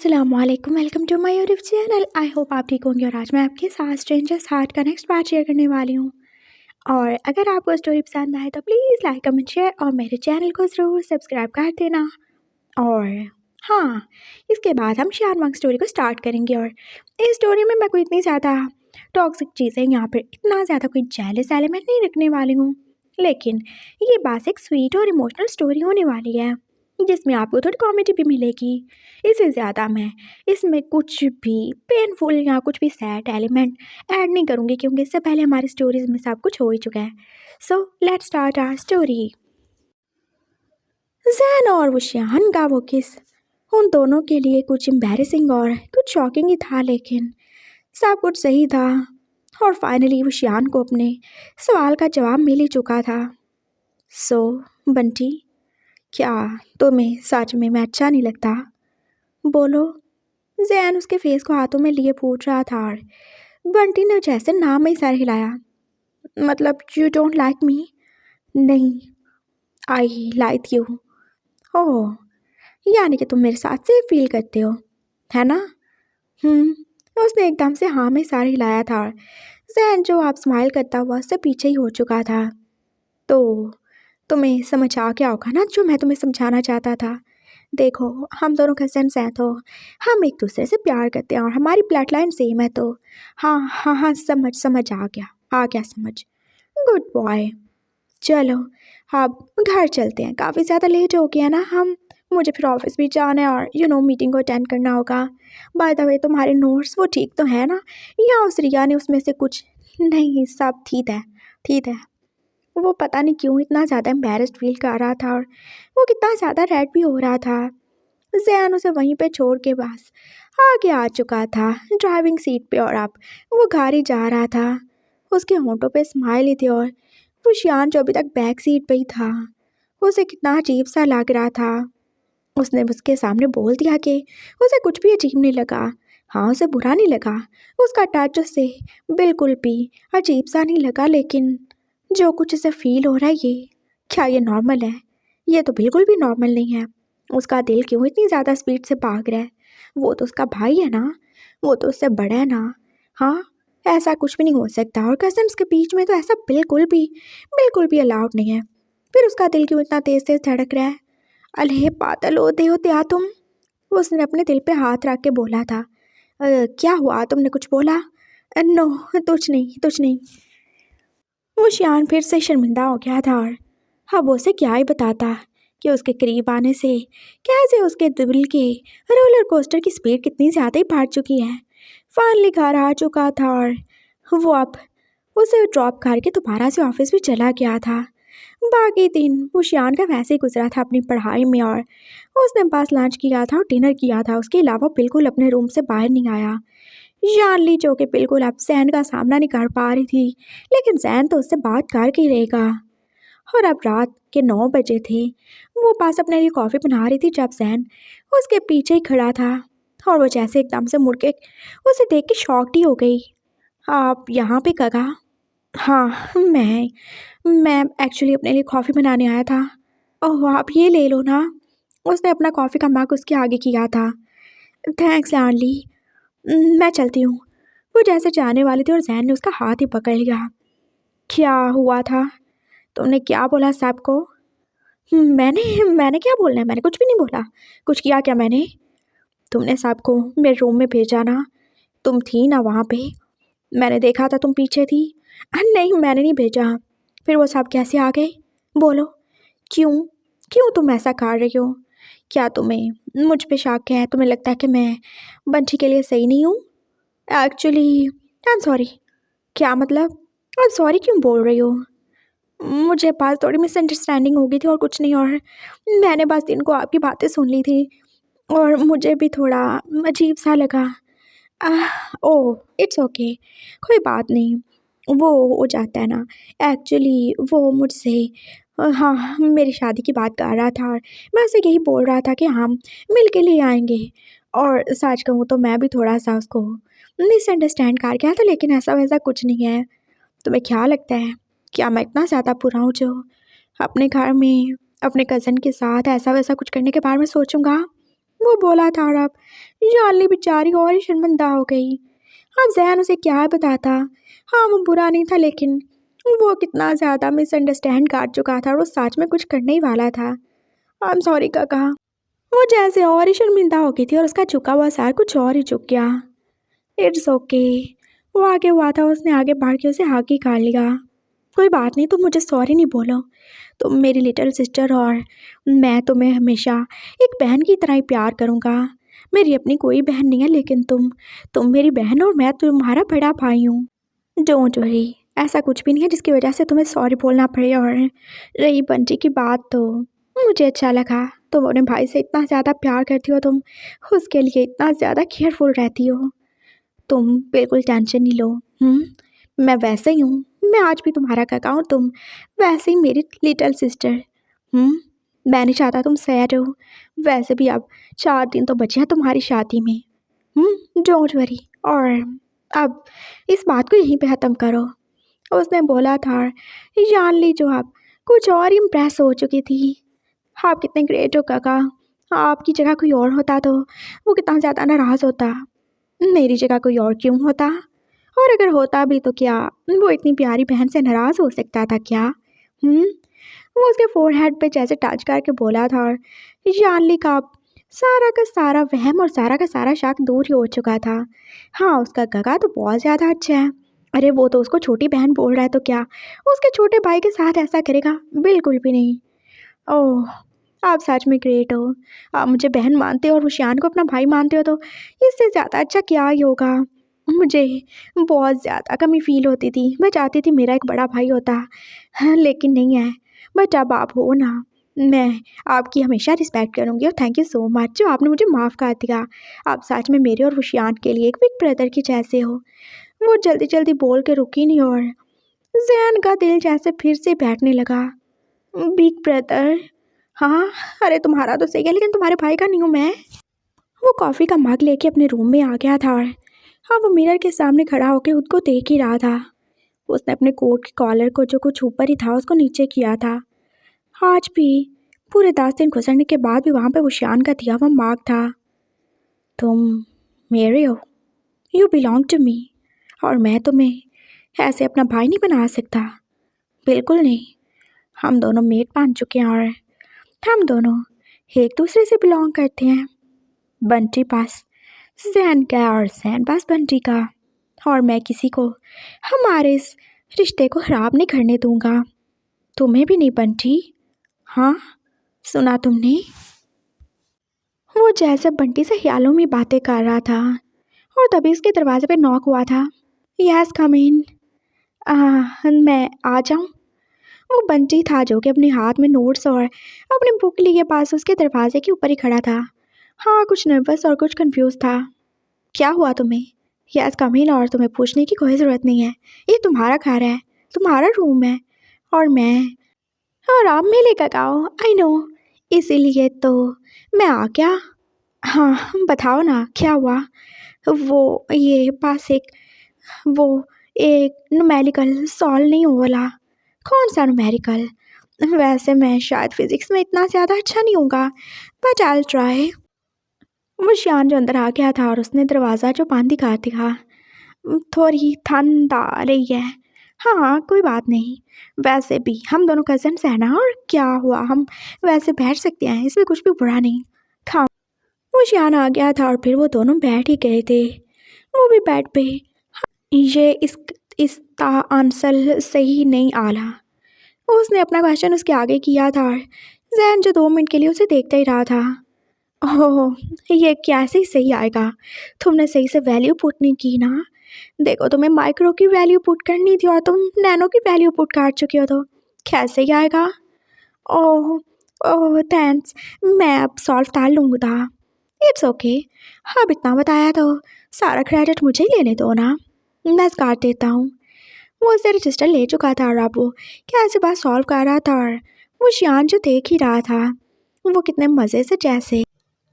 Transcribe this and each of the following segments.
अस्सलामुअलैकुम, welcome to my YouTube channel. I hope आप ठीक होंगे। और आज मैं आपके साथ स्ट्रेंजर्स हार्ट का नेक्स्ट पार्ट शेयर करने वाली हूँ। और अगर आपको स्टोरी पसंद आए तो प्लीज़ लाइक कमेंट शेयर और मेरे चैनल को ज़रूर सब्सक्राइब कर देना। और हाँ, इसके बाद हम शानवांग स्टोरी को स्टार्ट करेंगे। और इस स्टोरी में मैं कोई इतनी ज़्यादा टॉक्सिक चीज़ें यहाँ पर इतना ज़्यादा कोई जेलस एलिमेंट नहीं रखने वाली हूँ, लेकिन ये बात एक स्वीट और इमोशनल स्टोरी होने वाली है जिसमें आपको थोड़ी कॉमेडी भी मिलेगी। इससे ज़्यादा मैं इसमें कुछ भी पेनफुल या कुछ भी सैड एलिमेंट ऐड नहीं करूँगी, क्योंकि इससे पहले हमारी स्टोरीज में सब कुछ हो ही चुका है। So let's start our story. Zhan और वुशियान का वो किस उन दोनों के लिए कुछ एम्बैरेसिंग और कुछ शॉकिंग ही था, लेकिन सब कुछ सही था। और फाइनली वुशियान को अपने सवाल का जवाब मिल ही चुका था। सो बंटी, क्या तुम्हें सच में मैं अच्छा नहीं लगता? बोलो। जैन उसके फेस को हाथों में लिए पूछ रहा था और बंटी ने जैसे नाम ही सर हिलाया। मतलब यू डोंट लाइक मी? नहीं, आई लाइक यू। ओह, यानी कि तुम मेरे साथ से फील करते हो, है ना? उसने एकदम से हाँ में सर हिलाया था और जैन जो आप स्माइल करता हुआ उससे पीछे ही हो चुका था। तो तुम्हें समझ आ गया होगा ना जो मैं तुम्हें समझाना चाहता था। देखो, हम दोनों कजन्स हैं, तो हम एक दूसरे से प्यार करते हैं और हमारी ब्लड लाइन सेम है। तो हाँ हाँ हाँ, समझ आ गया समझ। Good boy. चलो अब घर चलते हैं, काफ़ी ज़्यादा लेट हो गया ना हम। मुझे फिर ऑफिस भी जाना है और मीटिंग को अटेंड करना होगा। बाय द वे, तुम्हारे नोट्स वो ठीक तो है ना, या उस रिया ने उसमें से कुछ? नहीं, सब ठीक है। वो पता नहीं क्यों इतना ज़्यादा एम्बैरेस्ड फील कर रहा था और वो कितना ज़्यादा रेड भी हो रहा था। जैन उसे वहीं पे छोड़ के बस आगे आ चुका था ड्राइविंग सीट पे, और अब वो घर ही जा रहा था। उसके होंठों पे स्माइल ही थी और वो शियान जो अभी तक बैक सीट पे ही था, उसे कितना अजीब सा लग रहा था। उसने उसके सामने बोल दिया कि उसे कुछ भी अजीब नहीं लगा। हाँ, उसे बुरा नहीं लगा, उसका टच उसे बिल्कुल भी अजीब सा नहीं लगा। लेकिन जो कुछ उसे फील हो रहा है, ये क्या ये नॉर्मल है? ये तो बिल्कुल भी नॉर्मल नहीं है। उसका दिल क्यों इतनी ज़्यादा स्पीड से भाग रहा है? वो तो उसका भाई है ना, वो तो उससे बड़ा है ना। हाँ, ऐसा कुछ भी नहीं हो सकता। और कजन्स के बीच में तो ऐसा बिल्कुल भी अलाउड नहीं है। फिर उसका दिल क्यों इतना तेज तेज धड़क रहा है? अरे पागल होते हो क्या तुम? उसने अपने दिल पे हाथ रख के बोला था। क्या हुआ, तुमने कुछ बोला? नो, कुछ नहीं। वो शियान फिर से शर्मिंदा हो गया था और अब उसे क्या ही बताता कि उसके करीब आने से कैसे उसके दिल के रोलर कोस्टर की स्पीड कितनी ज़्यादा ही बढ़ चुकी है। फाइनली घर आ चुका था और वो अब उसे ड्रॉप करके दोबारा से ऑफिस भी चला गया था। बाकी दिन वो शियान का वैसे ही गुजरा था अपनी पढ़ाई में, और उसने बस लंच किया था और डिनर किया था। उसके अलावा बिल्कुल अपने रूम से बाहर नहीं आया। जानली जो कि बिल्कुल अब जैन का सामना नहीं कर पा रही थी, लेकिन जैन तो उससे बात करके ही रहेगा। और अब रात के 9 बजे थे। वो पास अपने लिए कॉफ़ी बना रही थी जब जैन उसके पीछे ही खड़ा था। और वो जैसे एकदम से मुड़ के उसे देख के शॉक्ड ही हो गई। आप यहाँ पे कगा? हाँ, मैं एक्चुअली अपने लिए कॉफ़ी बनाने आया था। ओह, आप ये ले लो ना। उसने अपना कॉफ़ी का मग उसके आगे किया था। थैंक्स लाडली, मैं चलती हूँ। वो जैसे जाने वाली थी और जैन ने उसका हाथ ही पकड़ लिया। क्या हुआ था? तुमने क्या बोला साहब को? मैंने क्या बोलना है? मैंने कुछ भी नहीं बोला। कुछ किया क्या मैंने? तुमने साहब को मेरे रूम में भेजा ना, तुम थी ना वहाँ पे, मैंने देखा था तुम पीछे थी। नहीं, मैंने नहीं भेजा। फिर वो साहब कैसे आ गए? बोलो। क्यों क्यों तुम ऐसा कर रही हो? क्या तुम्हें मुझ पे शक है? तुम्हें लगता है कि मैं बंटी के लिए सही नहीं हूँ? Actually I am sorry. क्या मतलब? आप सॉरी क्यों बोल रही हो? मुझे पास थोड़ी मिसअंडरस्टैंडिंग हो गई थी और कुछ नहीं। और मैंने बस दिन को आपकी बातें सुन ली थी और मुझे भी थोड़ा अजीब सा लगा। ओह, इट्स ओके, कोई बात नहीं, वो हो जाता है ना। एक्चुअली वो मुझसे हाँ, मेरी शादी की बात कर रहा था और मैं उसे यही बोल रहा था कि हम मिल के ले आएंगे। और सच कहूँ तो मैं भी थोड़ा सा उसको मिसअंडरस्टैंड कर गया था, लेकिन ऐसा वैसा कुछ नहीं है। तुम्हें क्या लगता है, क्या मैं इतना ज़्यादा बुरा हूँ जो अपने घर में अपने कज़न के साथ ऐसा वैसा कुछ करने के बारे में सोचूंगा? वो बोला था। और अब जानली बेचारी और ही शर्मिंदा हो गई। अब जहन उसे क्या बताता। हाँ, वो बुरा नहीं था, लेकिन वो कितना ज़्यादा मिसअंडरस्टैंड कर चुका था और वो सच में कुछ करने ही वाला था। आई एम सॉरी काका। वो जैसे और ही शर्मिंदा हो गई थी और उसका झुका हुआ सर कुछ और ही झुक गया। It's okay. वो आगे हुआ था, उसने आगे बढ़ के उसे हाथ ही कर लिया। कोई बात नहीं, तुम मुझे सॉरी नहीं बोलो। तुम मेरी लिटिल सिस्टर और मैं तुम्हें हमेशा एक बहन की तरह ही प्यार करूँगा। मेरी अपनी कोई बहन नहीं है, लेकिन तुम मेरी बहन और मैं तुम्हारा बड़ा भाई हूँ। डोंट वरी, ऐसा कुछ भी नहीं है जिसकी वजह से तुम्हें सॉरी बोलना पड़े। और रही बंटी की बात, तो मुझे अच्छा लगा। तुम अपने भाई से इतना ज़्यादा प्यार करती हो, तुम उसके लिए इतना ज़्यादा केयरफुल रहती हो। तुम बिल्कुल टेंशन नहीं लो। मैं वैसे ही हूँ। मैं आज भी तुम्हारा काका हूँ, तुम वैसे ही मेरी लिटिल सिस्टर। मैं नहीं चाहता तुम सैड हो। वैसे भी अब 4 दिन तो बचे हैं तुम्हारी शादी में। Don't worry. और अब इस बात को यहीं पे ख़त्म करो। उसने बोला था। जान ली जो अब कुछ और इम्प्रेस हो चुकी थी। आप कितने ग्रेट हो काका। आपकी जगह कोई और होता तो वो कितना ज़्यादा नाराज़ होता। मेरी जगह कोई और क्यों होता, और अगर होता भी तो क्या वो इतनी प्यारी बहन से नाराज़ हो सकता था क्या? वो उसके फोरहेड पे जैसे टच करके बोला था। और जानली का अब सारा का सारा वहम और सारा का सारा शक दूर ही हो चुका था। हाँ, उसका काका तो बहुत ज़्यादा अच्छा है। अरे वो तो उसको छोटी बहन बोल रहा है, तो क्या उसके छोटे भाई के साथ ऐसा करेगा? बिल्कुल भी नहीं। ओह, आप सच में ग्रेट हो। आप मुझे बहन मानते हो और रुशियान को अपना भाई मानते हो, तो इससे ज़्यादा अच्छा क्या ही होगा। मुझे बहुत ज़्यादा कमी फ़ील होती थी। मैं चाहती थी मेरा एक बड़ा भाई होता। हाँ, लेकिन नहीं है। बट अब आप हो ना, मैं आपकी हमेशा रिस्पेक्ट करूँगी। और थैंक यू सो मच जो आपने मुझे माफ़ कर दिया। आप सच में मेरे और रुशियान के लिए एक बिग ब्रदर की जैसे हो। वो जल्दी जल्दी बोल के रुकी नहीं, और जैन का दिल जैसे फिर से बैठने लगा। Big brother? हाँ, अरे तुम्हारा तो सही है, लेकिन तुम्हारे भाई का नहीं हूँ मैं। वो कॉफ़ी का मग लेके अपने रूम में आ गया था। और हाँ, वो मिरर के सामने खड़ा होकर खुद को देख ही रहा था। उसने अपने कोट के कॉलर को जो कुछ ऊपर ही था उसको नीचे किया था। आज भी पूरे 10 दिन गुजरने के बाद भी वहाँ पे वो शान का दिया हुआ मार्क था। तुम मेरे हो, यू बिलोंग टू मी। और मैं तुम्हें ऐसे अपना भाई नहीं बना सकता। बिल्कुल नहीं। हम दोनों मेट बन चुके हैं और हम दोनों एक दूसरे से बिलोंग करते हैं। बंटी पास जैन का और जैन पास बंटी का। और मैं किसी को हमारे इस रिश्ते को ख़राब नहीं करने दूंगा। तुम्हें भी नहीं बंटी। हाँ, सुना तुमने? वो जैसे बंटी से ख्यालों में बातें कर रहा था, और तभी उसके दरवाजे पे नॉक हुआ था। यस, कम इन। मैं आ जाऊँ? वो बंटी था जो कि अपने हाथ में नोट्स और अपने बुक लिए पास उसके दरवाजे के ऊपर ही खड़ा था। हाँ, कुछ नर्वस और कुछ कंफ्यूज था। क्या हुआ तुम्हें? यस, कम इन। और तुम्हें पूछने की कोई ज़रूरत नहीं है। ये तुम्हारा घर है, तुम्हारा रूम है। और मैं और आप मेले का गाओ, आई नो। इसीलिए तो मैं आ गया। हाँ, बताओ ना क्या हुआ। वो ये पास वो एक न्यूमेरिकल सॉल्व नहीं हो वाला। कौन सा न्यूमेरिकल? वैसे मैं शायद फिज़िक्स में इतना ज़्यादा अच्छा नहीं होगा, बट आई विल ट्राई। वो शियान जो अंदर आ गया था और उसने दरवाज़ा जो बंद ही कर दिया। थोड़ी ठंड आ रही है। हाँ, कोई बात नहीं। वैसे भी हम दोनों कज़न्स हैं ना, और क्या हुआ, हम वैसे बैठ सकते हैं, इसमें कुछ भी बुरा नहीं था। वो शियान आ गया था और फिर वो दोनों बैठ ही गए थे। वो भी बेड पे। ये इसका आंसर सही नहीं आला। उसने अपना क्वेश्चन उसके आगे किया था और जैन जो 2 मिनट के लिए उसे देखता ही रहा था। ओह, ये कैसे ही सही आएगा? तुमने सही से वैल्यू पुट नहीं की ना। देखो, तुम्हें माइक्रो की वैल्यू पुट करनी थी और तुम नैनो की वैल्यू पुट कर चुके हो, तो कैसे ही आएगा? ओह, ओह थैंक्स। मैं अब सॉल्व कर लूँगा। It's okay. अब इतना बताया तो सारा क्रेडिट मुझे ही लेने दो ना। मैं कर देता हूँ। वो उससे रजिस्टर ले चुका था और अब वो कैसे बात सॉल्व कर रहा था। और वो शियान जो देख ही रहा था, वो कितने मज़े से जैसे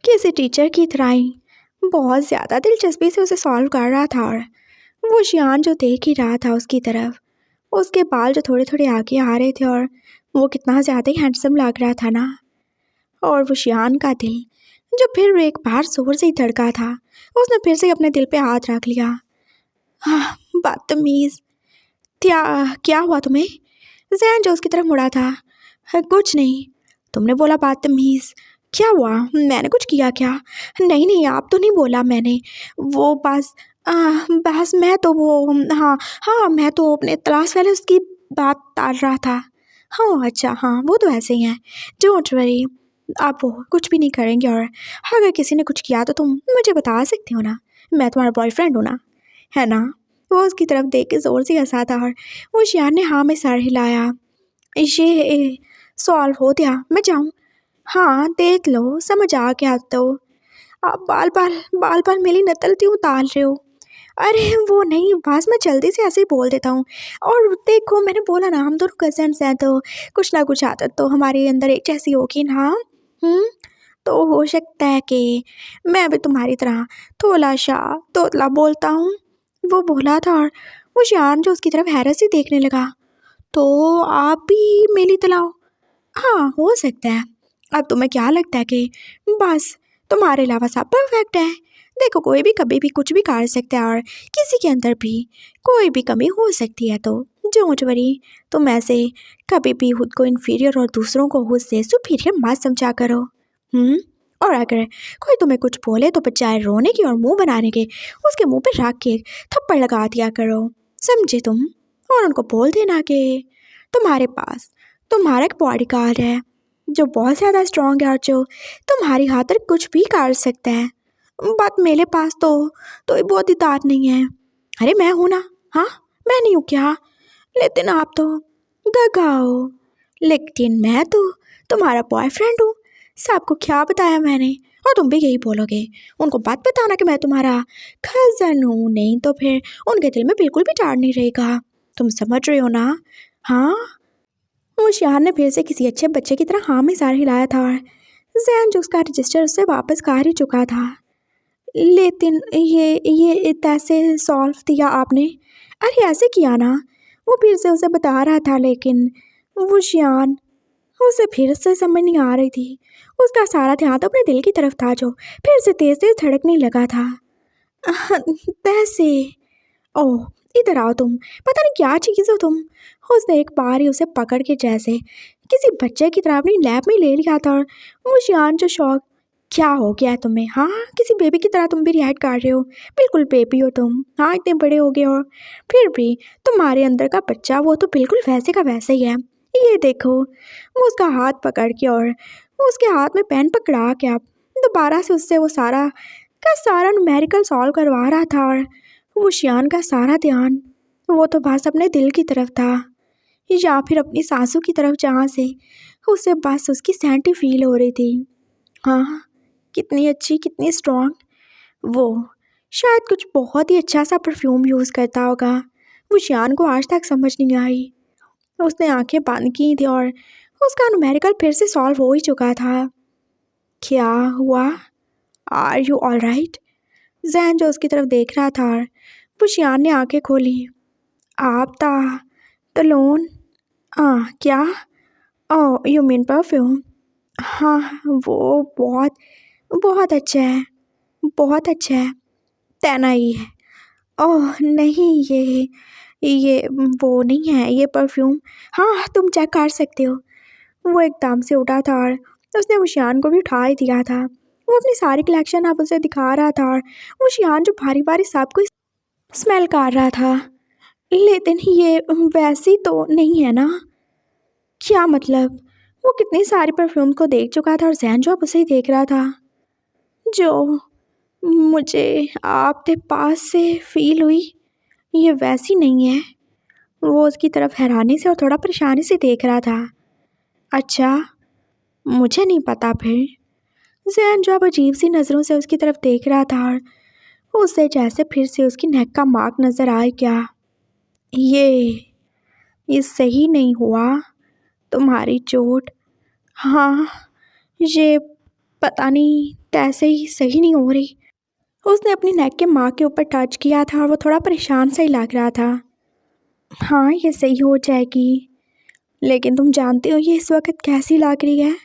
किसी टीचर की तरह ही बहुत ज़्यादा दिलचस्पी से उसे सॉल्व कर रहा था। और वो शियान जो देख ही रहा था उसकी तरफ, उसके बाल जो थोड़े थोड़े आगे आ रहे थे और वो कितना ज़्यादा ही हैंडसम लग रहा था ना। और वो शियान का दिल जो फिर एक बार जोर से ही धड़का था। उसने फिर से अपने दिल पे हाथ रख लिया। हाँ, बदतमीज। क्या क्या हुआ तुम्हें? जैन जो उसकी तरफ मुड़ा था। कुछ नहीं। तुमने बोला बदतमीज। क्या हुआ? मैंने कुछ किया क्या? नहीं नहीं, आप तो नहीं बोला मैंने। वो बस मैं तो वो, हाँ हाँ, मैं तो अपने तलाश वाले उसकी बात टाल रहा था। हाँ अच्छा, हाँ वो तो ऐसे ही हैं। डोंट वरी, आप वो कुछ भी नहीं करेंगे। और अगर किसी ने कुछ किया तो तुम मुझे बता सकते हो ना, मैं तुम्हारा बॉयफ्रेंड हूँ ना, है ना? वो उसकी तरफ देख के ज़ोर से हंसा था और वो शियान ने हाँ में सर हिलाया। ये सॉल्व हो गया, मैं जाऊँ? हाँ देख लो, समझ आ गया तो। आप बाल बाल मेरी नकल क्यों उतार रहे हो? अरे वो नहीं, बस मैं जल्दी से ऐसे ही बोल देता हूँ। और देखो, मैंने बोला ना, हम दोनों कजन्स हैं तो कुछ ना कुछ आदत तो हमारे अंदर एक जैसी होगी ना। हम्म, तो हो सकता है कि मैं भी तुम्हारी तरह थोड़ा सा तोतला बोलता हूँ। वो बोला था और वो शान जो उसकी तरफ हैरत से देखने लगा। तो आप भी मेरी तरह हो? हाँ हो सकता है। अब तुम्हें क्या लगता है कि बस तुम्हारे अलावा सब परफेक्ट है? देखो, कोई भी कभी भी कुछ भी कर सकता है और किसी के अंदर भी कोई भी कमी हो सकती है। तो डोंट वरी, तुम ऐसे कभी भी खुद को इन्फीरियर और दूसरों को खुद से सुपीरियर मत समझा करो। और अगर कोई तुम्हें कुछ बोले तो बजाय रोने की और मुंह बनाने के, उसके मुंह पे रख के थप्पड़ लगा दिया करो, समझे तुम? और उनको बोल देना कि तुम्हारे पास तुम्हारा एक बॉडीगार्ड है जो बहुत ज़्यादा स्ट्रांग है और जो तुम्हारी खातिर कुछ भी कर सकता है। बट मेरे पास तो ये बहुत इतात नहीं है। अरे मैं हूँ ना। हाँ, मैं नहीं हूँ क्या? लेकिन आप तो गगा हो। लेकिन मैं तो तुम्हारा बॉयफ्रेंड हूँ। सबको क्या बताया मैंने? और तुम भी यही बोलोगे। उनको बात बताना कि मैं तुम्हारा कज़न हूँ, नहीं तो फिर उनके दिल में बिल्कुल भी डर नहीं रहेगा। तुम समझ रहे हो ना? हाँ। वो शियान ने फिर से किसी अच्छे बच्चे की तरह हाँ में सर हिलाया था और जैन जो उसका रजिस्टर उससे वापस कर ही चुका था। लेकिन ये कैसे सॉल्व किया आपने? अरे ऐसे किया ना। वो फिर से उसे बता रहा था, लेकिन वो शियान, उसे फिर से समझ नहीं आ रही थी। उसका सारा ध्यान तो अपने दिल की तरफ था जो फिर से तेज तेज धड़कने लगा था। कैसे? ओह, इधर आओ तुम। पता नहीं क्या चीज़ हो तुम। उसने एक बार ही उसे पकड़ के जैसे किसी बच्चे की तरह अपनी लैब में ले लिया था और वो शियान जो शौक। क्या हो गया है तुम्हें? हाँ, किसी बेबी की तरह तुम भी रिएक्ट कर रहे हो। बिल्कुल बेबी हो तुम। हाँ, इतने बड़े हो गए हो, फिर भी तुम्हारे अंदर का बच्चा वो तो बिल्कुल वैसे का वैसे ही है। ये देखो। वो उसका हाथ पकड़ के और वो उसके हाथ में पेन पकड़ा के अब दोबारा से उससे वो सारा का सारा न्यूमेरिकल सॉल्व करवा रहा था। और वो शियान का सारा ध्यान वो तो बस अपने दिल की तरफ था, या फिर अपनी सासू की तरफ, जहाँ से उसे बस उसकी सैंटी फील हो रही थी। हाँ, कितनी अच्छी, कितनी स्ट्रॉन्ग। वो शायद कुछ बहुत ही अच्छा सा परफ्यूम यूज़ करता होगा। वो शियान को आज तक समझ नहीं आई। उसने आंखें बंद की थी और उसका न्यूमेरिकल फिर से सॉल्व हो ही चुका था। क्या हुआ? Are you all right? Zhan जो उसकी तरफ देख रहा था और वो शियान ने आंखें खोली। आप ता तलोन? क्या? ओह, यू मीन परफ्यूम? हाँ, वो बहुत बहुत अच्छा है, बहुत अच्छा है। टेन आई है। ओह नहीं, ये वो नहीं है, ये परफ्यूम। हाँ, तुम चेक कर सकते हो। वो एकदम से उठा था और उसने वो शियान को भी उठा ही दिया था। वो अपनी सारी कलेक्शन अब उसे दिखा रहा था और वो शियान जो भारी भारी सबको स्मेल कर रहा था। लेकिन ये वैसी तो नहीं है ना? क्या मतलब? वो कितनी सारी परफ्यूम को देख चुका था और जैन जो अब उसे ही देख रहा था। जो मुझे आपके पास से फील हुई, ये वैसी नहीं है। वो उसकी तरफ हैरानी से और थोड़ा परेशानी से देख रहा था। अच्छा, मुझे नहीं पता फिर। जैन जो अब अजीब सी नज़रों से उसकी तरफ देख रहा था और उसे जैसे फिर से उसकी नेक का मार्क नज़र आए। क्या ये सही नहीं हुआ? तुम्हारी चोट? हाँ, ये पता नहीं कैसे ही सही नहीं हो रही। उसने अपनी नेक के मार्क के ऊपर टच किया था और वो थोड़ा परेशान सा ही लग रहा था। हाँ, ये सही हो जाएगी, लेकिन तुम जानते हो ये इस वक्त कैसी लग रही है?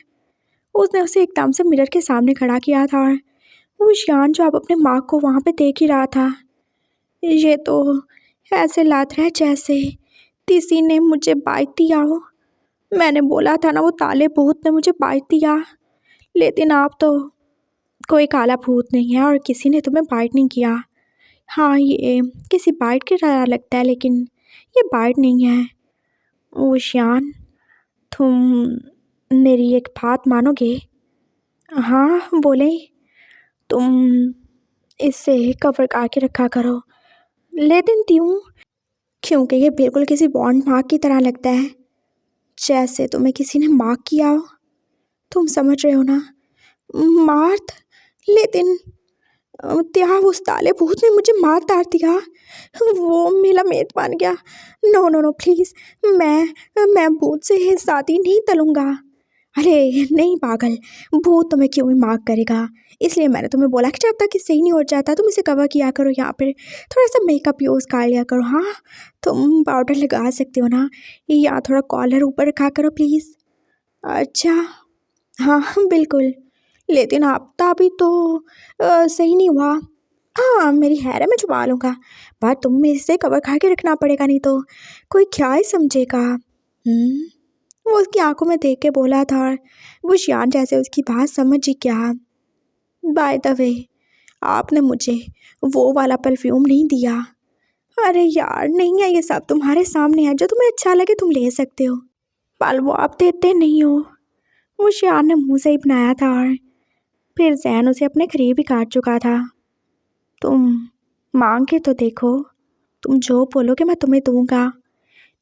उसने उसे एकदम से मिरर के सामने खड़ा किया था और वो शियान जो अब अपने माँ को वहाँ पे देख ही रहा था। ये तो ऐसे लग रहा है जैसे किसी ने मुझे बाइट दिया हो। मैंने बोला था ना वो ताले भूत ने मुझे बाइट दिया, लेकिन आप तो कोई काला भूत नहीं है और किसी ने तुम्हें बाइट नहीं किया। हाँ, ये किसी बाइट की तरह लगता है लेकिन ये बाइट नहीं है। ओ शियान, तुम मेरी एक बात मानोगे? हाँ बोले। तुम इससे कवर करके रखा करो, लेकिन क्यों? क्योंकि ये बिल्कुल किसी बॉन्ड मार्क की तरह लगता है, जैसे तुम्हें किसी ने मार्क किया हो। तुम समझ रहे हो ना? मार्क? लेकिन क्या उस ताले भूत ने मुझे मार डाल दिया? वो मेरा मेद बन गया। नो नो नो प्लीज़, मैं भूत से शादी नहीं तलूँगा। अरे नहीं पागल, भूत तुम्हें क्यों ही मार्क करेगा? इसलिए मैंने तुम्हें बोला कि जब तक ये सही नहीं हो जाता तुम इसे कवर किया करो, यहाँ पे थोड़ा सा मेकअप यूज़ कर लिया करो। हाँ, तुम पाउडर लगा सकते हो ना, या थोड़ा कॉलर ऊपर रखा करो प्लीज़। अच्छा, हाँ बिल्कुल, लेकिन आपका भी तो सही नहीं हुआ। हाँ मेरी हैर है, मैं छुपा लूँगा, पर तुम इसे कवर खा के रखना पड़ेगा, नहीं तो कोई क्या ही समझेगा। वो उसकी आंखों में देख के बोला था और वो शियान जैसे उसकी बात समझ ही गया। बाय द वे, आपने मुझे वो वाला परफ्यूम नहीं दिया। अरे यार नहीं है, ये सब तुम्हारे सामने है, जो तुम्हें अच्छा लगे तुम ले सकते हो, पर वो आप देते नहीं हो। वो शियान ने मुँह से ही बनाया था और फिर जैन उसे अपने करीब ही काट चुका था। तुम मांग के तो देखो, तुम जो बोलोगे मैं तुम्हें दूंगा,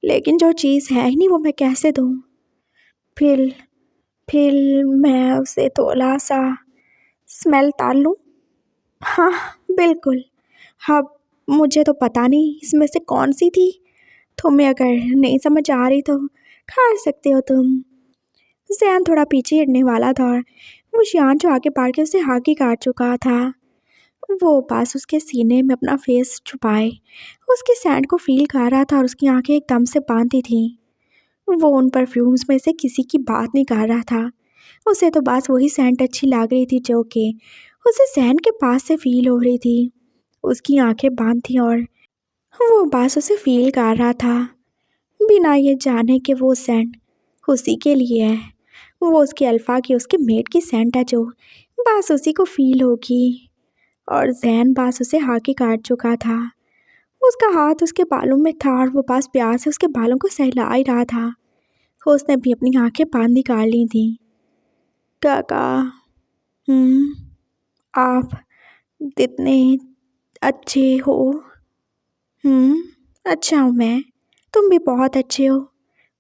लेकिन जो चीज़ है ही नहीं वो मैं कैसे दूँ? फिर फिर मैं उसे थोड़ा सा स्मेल ताल लूँ? हाँ बिल्कुल। अब मुझे तो पता नहीं इसमें से कौन सी थी, तुम्हें अगर नहीं समझ आ रही तो खा सकते हो तुम। जैन थोड़ा पीछे हटने वाला था और वो शियान जो आगे बढ़ के उसे हाकी काट चुका था। वो पास उसके सीने में अपना फेस छुपाए उसके सैंड को फील कर रहा था और उसकी आंखें एकदम से बांधी थीं। वो उन परफ्यूम्स में से किसी की बात नहीं कर रहा था, उसे तो बस वही सेंट अच्छी लग रही थी जो कि उसे सैंड के पास से फील हो रही थी। उसकी आंखें बंद थीं और वो बस उसे फील कर रहा था, बिना ये जाने कि वो सेंट उसी के लिए है। वो उसके अल्फ़ा की, उसके मेट की सेंट है जो बस उसी को फील होगी। और जैन बस उसे हाकी काट चुका था। उसका हाथ उसके बालों में था और वो बस प्यार से उसके बालों को सहला ही रहा था। उसने भी अपनी आंखें बांधी कर ली थी। काका, आप कितने अच्छे हो। अच्छा हूँ मैं, तुम भी बहुत अच्छे हो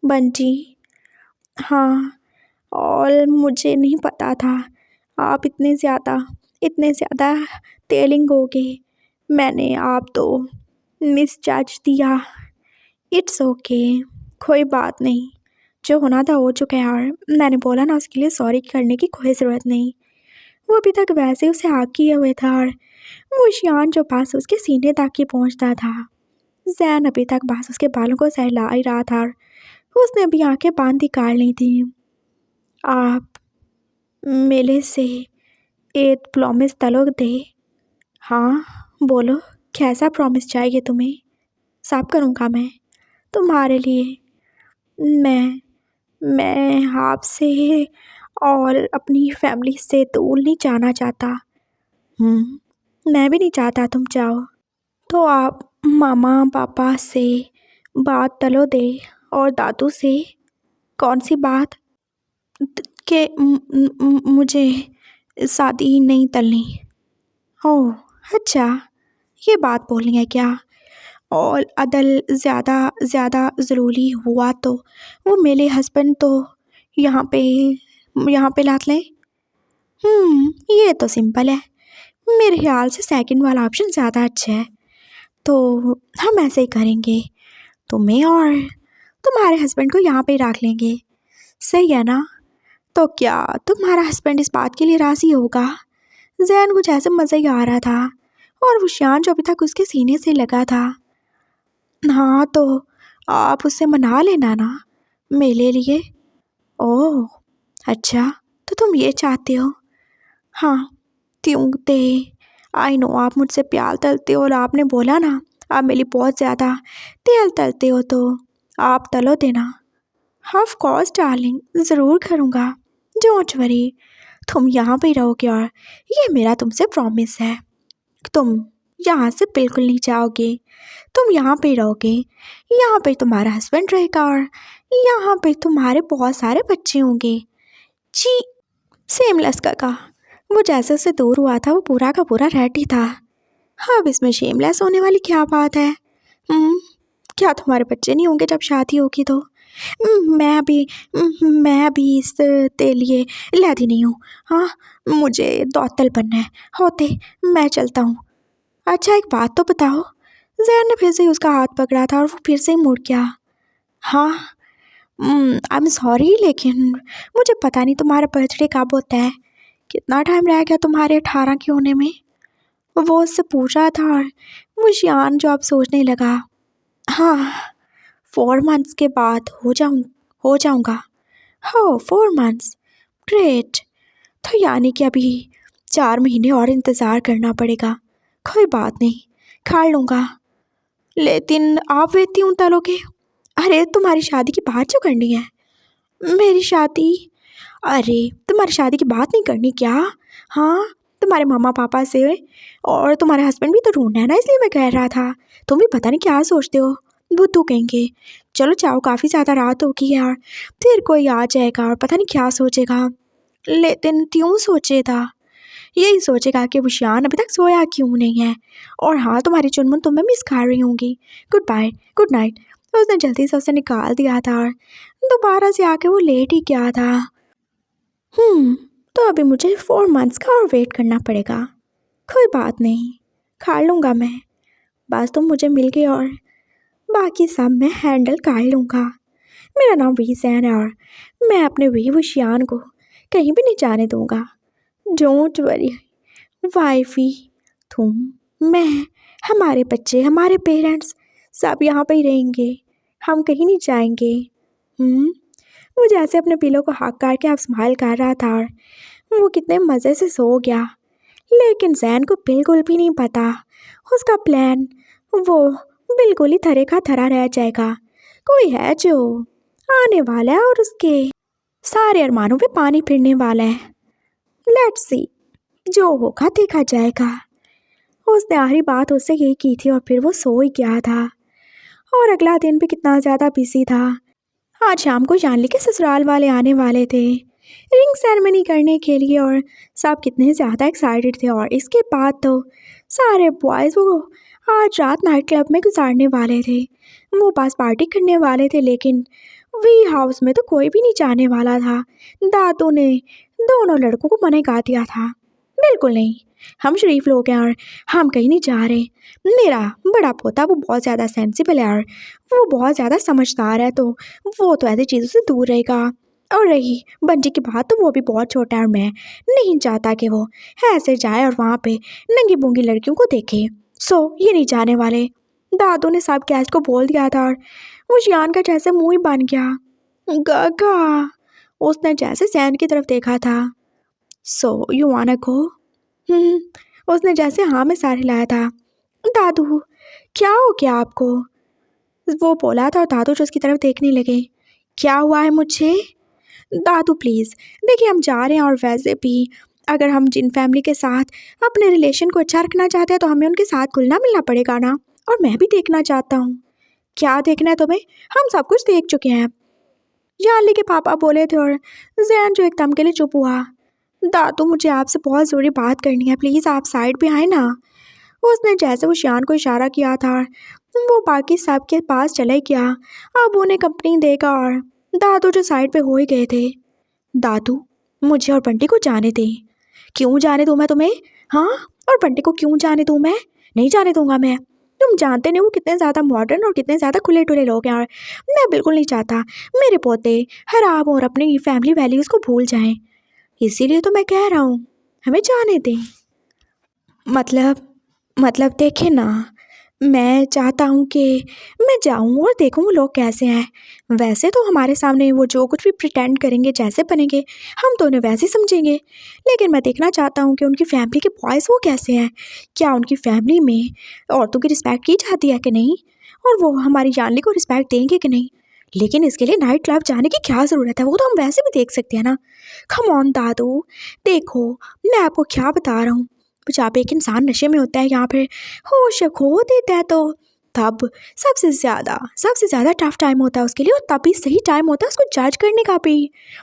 बंटी। हाँ, और मुझे नहीं पता था आप इतने ज़्यादा टेलिंग होगे। मैंने आप तो मिस जज दिया। इट्स ओके, कोई बात नहीं, जो होना था हो चुका है और मैंने बोला ना उसके लिए सॉरी करने की कोई ज़रूरत नहीं। वो अभी तक वैसे उसे आग किए हुए था और वो शियान जो पास उसके सीने तक ही पहुंचता था। जैन अभी तक बस उसके बालों को सहला ही रहा था और उसने अभी आंखें बांधी कर ली थी। आप मेले से एक प्रॉमिस तलोग दे। हाँ बोलो, कैसा प्रॉमिस चाहिए तुम्हें? सब करूँगा मैं तुम्हारे लिए। मैं आपसे और अपनी फैमिली से दूर नहीं जाना चाहता। मैं भी नहीं चाहता तुम जाओ। तो आप मामा पापा से बात तलो दे और दादू से। कौन सी बात? कि मुझे शादी नहीं तलनी। ओह अच्छा, ये बात बोलनी है क्या? और अदल ज़्यादा ज़्यादा ज़रूरी हुआ तो वो मेरे हस्बैंड तो यहाँ पे लात लें। ये तो सिंपल है, मेरे ख्याल से सेकंड वाला ऑप्शन ज़्यादा अच्छा है, तो हम ऐसे ही करेंगे, तुम्हें और तुम्हारे हस्बैंड को यहाँ पे ही रख लेंगे, सही है ना? तो क्या तुम्हारा हस्बैंड इस बात के लिए राज़ी होगा? जैन कुछ ऐसे मज़ा ही आ रहा था और वो शियान जो अभी तक उसके सीने से लगा था। हाँ तो आप उससे मना लेना ना मेरे लिए। ओह अच्छा, तो तो तुम ये चाहते हो? हाँ, क्यों दे। आई नो आप मुझसे प्यार तलते हो और आपने बोला ना आप मेरी बहुत ज़्यादा तेल तलते हो, तो आप तलो देना। ऑफ कोर्स डार्लिंग, ज़रूर करूँगा। डोंट वरी, तुम यहाँ पे ही रहोगे और ये मेरा तुमसे प्रॉमिस है। तुम यहाँ से बिल्कुल नहीं जाओगे, तुम यहाँ पे ही रहोगे। यहाँ पे तुम्हारा हस्बैंड रहेगा और यहाँ पे तुम्हारे बहुत सारे बच्चे होंगे। जी। सेमलेस काका, वो जैसे से दूर हुआ था वो पूरा का पूरा रेडी था। अब इसमें शेमलेस होने वाली क्या बात है? क्या तुम्हारे बच्चे नहीं होंगे जब शादी होगी तो? मैं अभी इसके लिए लैदी नहीं हूँ। हाँ, मुझे दौतल बनना है होते। मैं चलता हूँ। अच्छा एक बात तो बताओ। जैन ने फिर से उसका हाथ पकड़ा था और वो फिर से ही मुड़ गया। हाँ, आई एम सॉरी, लेकिन मुझे पता नहीं तुम्हारा बर्थडे कब होता है। कितना टाइम रह गया तुम्हारे 18 के होने में? वो उससे पूछ रहा था और वो शियान जो अब सोचने लगा। हाँ, 4 मंथ्स के बाद हो जाऊँगा। हो 4 मंथ्स, ग्रेट। तो यानी कि अभी 4 महीने और इंतज़ार करना पड़ेगा। कोई बात नहीं, खा लूँगा। लेकिन आप वेती हूँ तलोगे? अरे तुम्हारी शादी की बात जो करनी है। मेरी शादी? अरे तुम्हारी शादी की बात नहीं करनी क्या? हाँ, तुम्हारे मामा पापा से और तुम्हारे हस्बैंड भी तो ढूंढना है ना, इसलिए मैं कह रहा था। तुम भी पता नहीं क्या सोचते हो, बुद्धू कहेंगे। चलो जाओ, काफ़ी ज़्यादा रात होगी यार, फिर कोई आ जाएगा और पता नहीं क्या सोचेगा। लेकिन क्यों सोचेगा? यही सोचेगा कि बुशियान अभी तक सोया क्यों नहीं है। और हाँ, तुम्हारी चुनमुन तुम्हें मिस कर रही होंगी। Good bye, good night. तो उसने जल्दी से उसे निकाल दिया था और दोबारा से आके वो लेट ही गया था। तो अभी मुझे 4 मंथ्स का और वेट करना पड़ेगा। कोई बात नहीं, खा लूँगा मैं। बस तुम मुझे मिल गए और बाकी सब मैं हैंडल कर लूँगा। मेरा नाम वी सैन है और मैं अपने वी बुशियान को कहीं भी नहीं जाने दूँगा। डोंट वरी वाइफी, तुम, मैं, हमारे बच्चे, हमारे पेरेंट्स सब यहाँ पे ही रहेंगे। हम कहीं नहीं जाएंगे। वो जैसे अपने पिलो को हाथ करके अब स्माइल कर रहा था और वो कितने मज़े से सो गया। लेकिन जैन को बिल्कुल भी नहीं पता उसका प्लान वो बिल्कुल ही थरे का थरा रह जाएगा। कोई है जो आने वाला है और उसके सारे अरमानों पे पानी फिरने वाला है। लेट्स सी, जो होगा देखा जाएगा। उसने आखिरी बात उससे यही की थी और फिर वो सो ही गया था। और अगला दिन भी कितना ज़्यादा बिजी था। आज शाम को जानली के ससुराल वाले आने वाले थे रिंग सेरेमनी करने के लिए और सब कितने ज़्यादा एक्साइटेड थे। और इसके बाद तो सारे बॉयज़ वो आज रात नाइट क्लब में गुजारने वाले थे। वो बस पार्टी करने वाले थे, लेकिन वी हाउस में तो कोई भी नहीं जाने वाला था। दादू ने दोनों लड़कों को मना कर दिया था। बिल्कुल नहीं, हम शरीफ लोग हैं और हम कहीं नहीं जा रहे। मेरा बड़ा पोता वो बहुत ज़्यादा सेंसिबल है और वो बहुत ज़्यादा समझदार है, तो वो तो ऐसी चीज़ों से दूर रहेगा। और रही बंटी की बात, तो वो भी बहुत छोटा है और मैं नहीं चाहता कि वो ऐसे जाए और वहाँ पे नंगी बूंगी लड़कियों को देखे। सो ये नहीं जाने वाले। दादू ने सब कैश को बोल दिया था और वो जियान का जैसे मुँह ही बन गया। गागा, उसने जैसे सैन की तरफ देखा था। सो यू वाना गो? उसने जैसे हाँ में सारे लाया था। दादू क्या हो गया आपको? वो बोला था और दादू जो उसकी तरफ देखने लगे। क्या हुआ है मुझे? दादू प्लीज़ देखिए, हम जा रहे हैं और वैसे भी अगर हम जिन फैमिली के साथ अपने रिलेशन को अच्छा रखना चाहते हैं तो हमें उनके साथ घुलना मिलना पड़ेगा ना। और मैं भी देखना चाहता हूँ। क्या देखना है तुम्हें? हम सब कुछ देख चुके हैं, जानली के पापा बोले थे। और जैन जो एकदम के लिए चुप हुआ। दादू मुझे आपसे बहुत ज़रूरी बात करनी है, प्लीज़ आप साइड पे आए ना। उसने जैसे वो शान को इशारा किया था वो बाकी सब के पास चले गया। अब उन्हें कंपनी देगा और दादू जो साइड पे हो ही गए थे। दादू मुझे और बंटी को जाने दें। क्यों जाने दूँ मैं तुम्हें? हाँ, और बंटी को क्यों जाने दूँ मैं? नहीं जाने दूंगा मैं। तुम जानते नहीं वो कितने ज़्यादा मॉडर्न और कितने ज़्यादा खुले टुले लोग हैं और मैं बिल्कुल नहीं चाहता मेरे पोते हराम और अपनी फैमिली वैल्यूज़ को भूल जाएं। इसीलिए तो मैं कह रहा हूँ हमें जाने दें। मतलब देखे ना, मैं चाहता हूँ कि मैं जाऊँ और देखूँ वो लोग कैसे हैं। वैसे तो हमारे सामने वो जो कुछ भी प्रिटेंड करेंगे, जैसे बनेंगे, हम तो उन्हें वैसे ही समझेंगे। लेकिन मैं देखना चाहता हूँ कि उनकी फैमिली के बॉयज़ वो कैसे हैं। क्या उनकी फैमिली में औरतों की रिस्पेक्ट की जाती है कि नहीं, और वो हमारी जानली को रिस्पेक्ट देंगे कि नहीं। लेकिन इसके लिए नाइट क्लब जाने की क्या ज़रूरत है, वो तो हम वैसे भी देख सकते हैं ना। कम ऑन दादू, देखो मैं आपको क्या बता रहा हूँ। जब एक इंसान नशे में होता है या फिर होश खो देता है, तो तब सबसे ज़्यादा टफ टाइम होता है उसके लिए, और तभी सही टाइम होता है उसको जज करने का भी।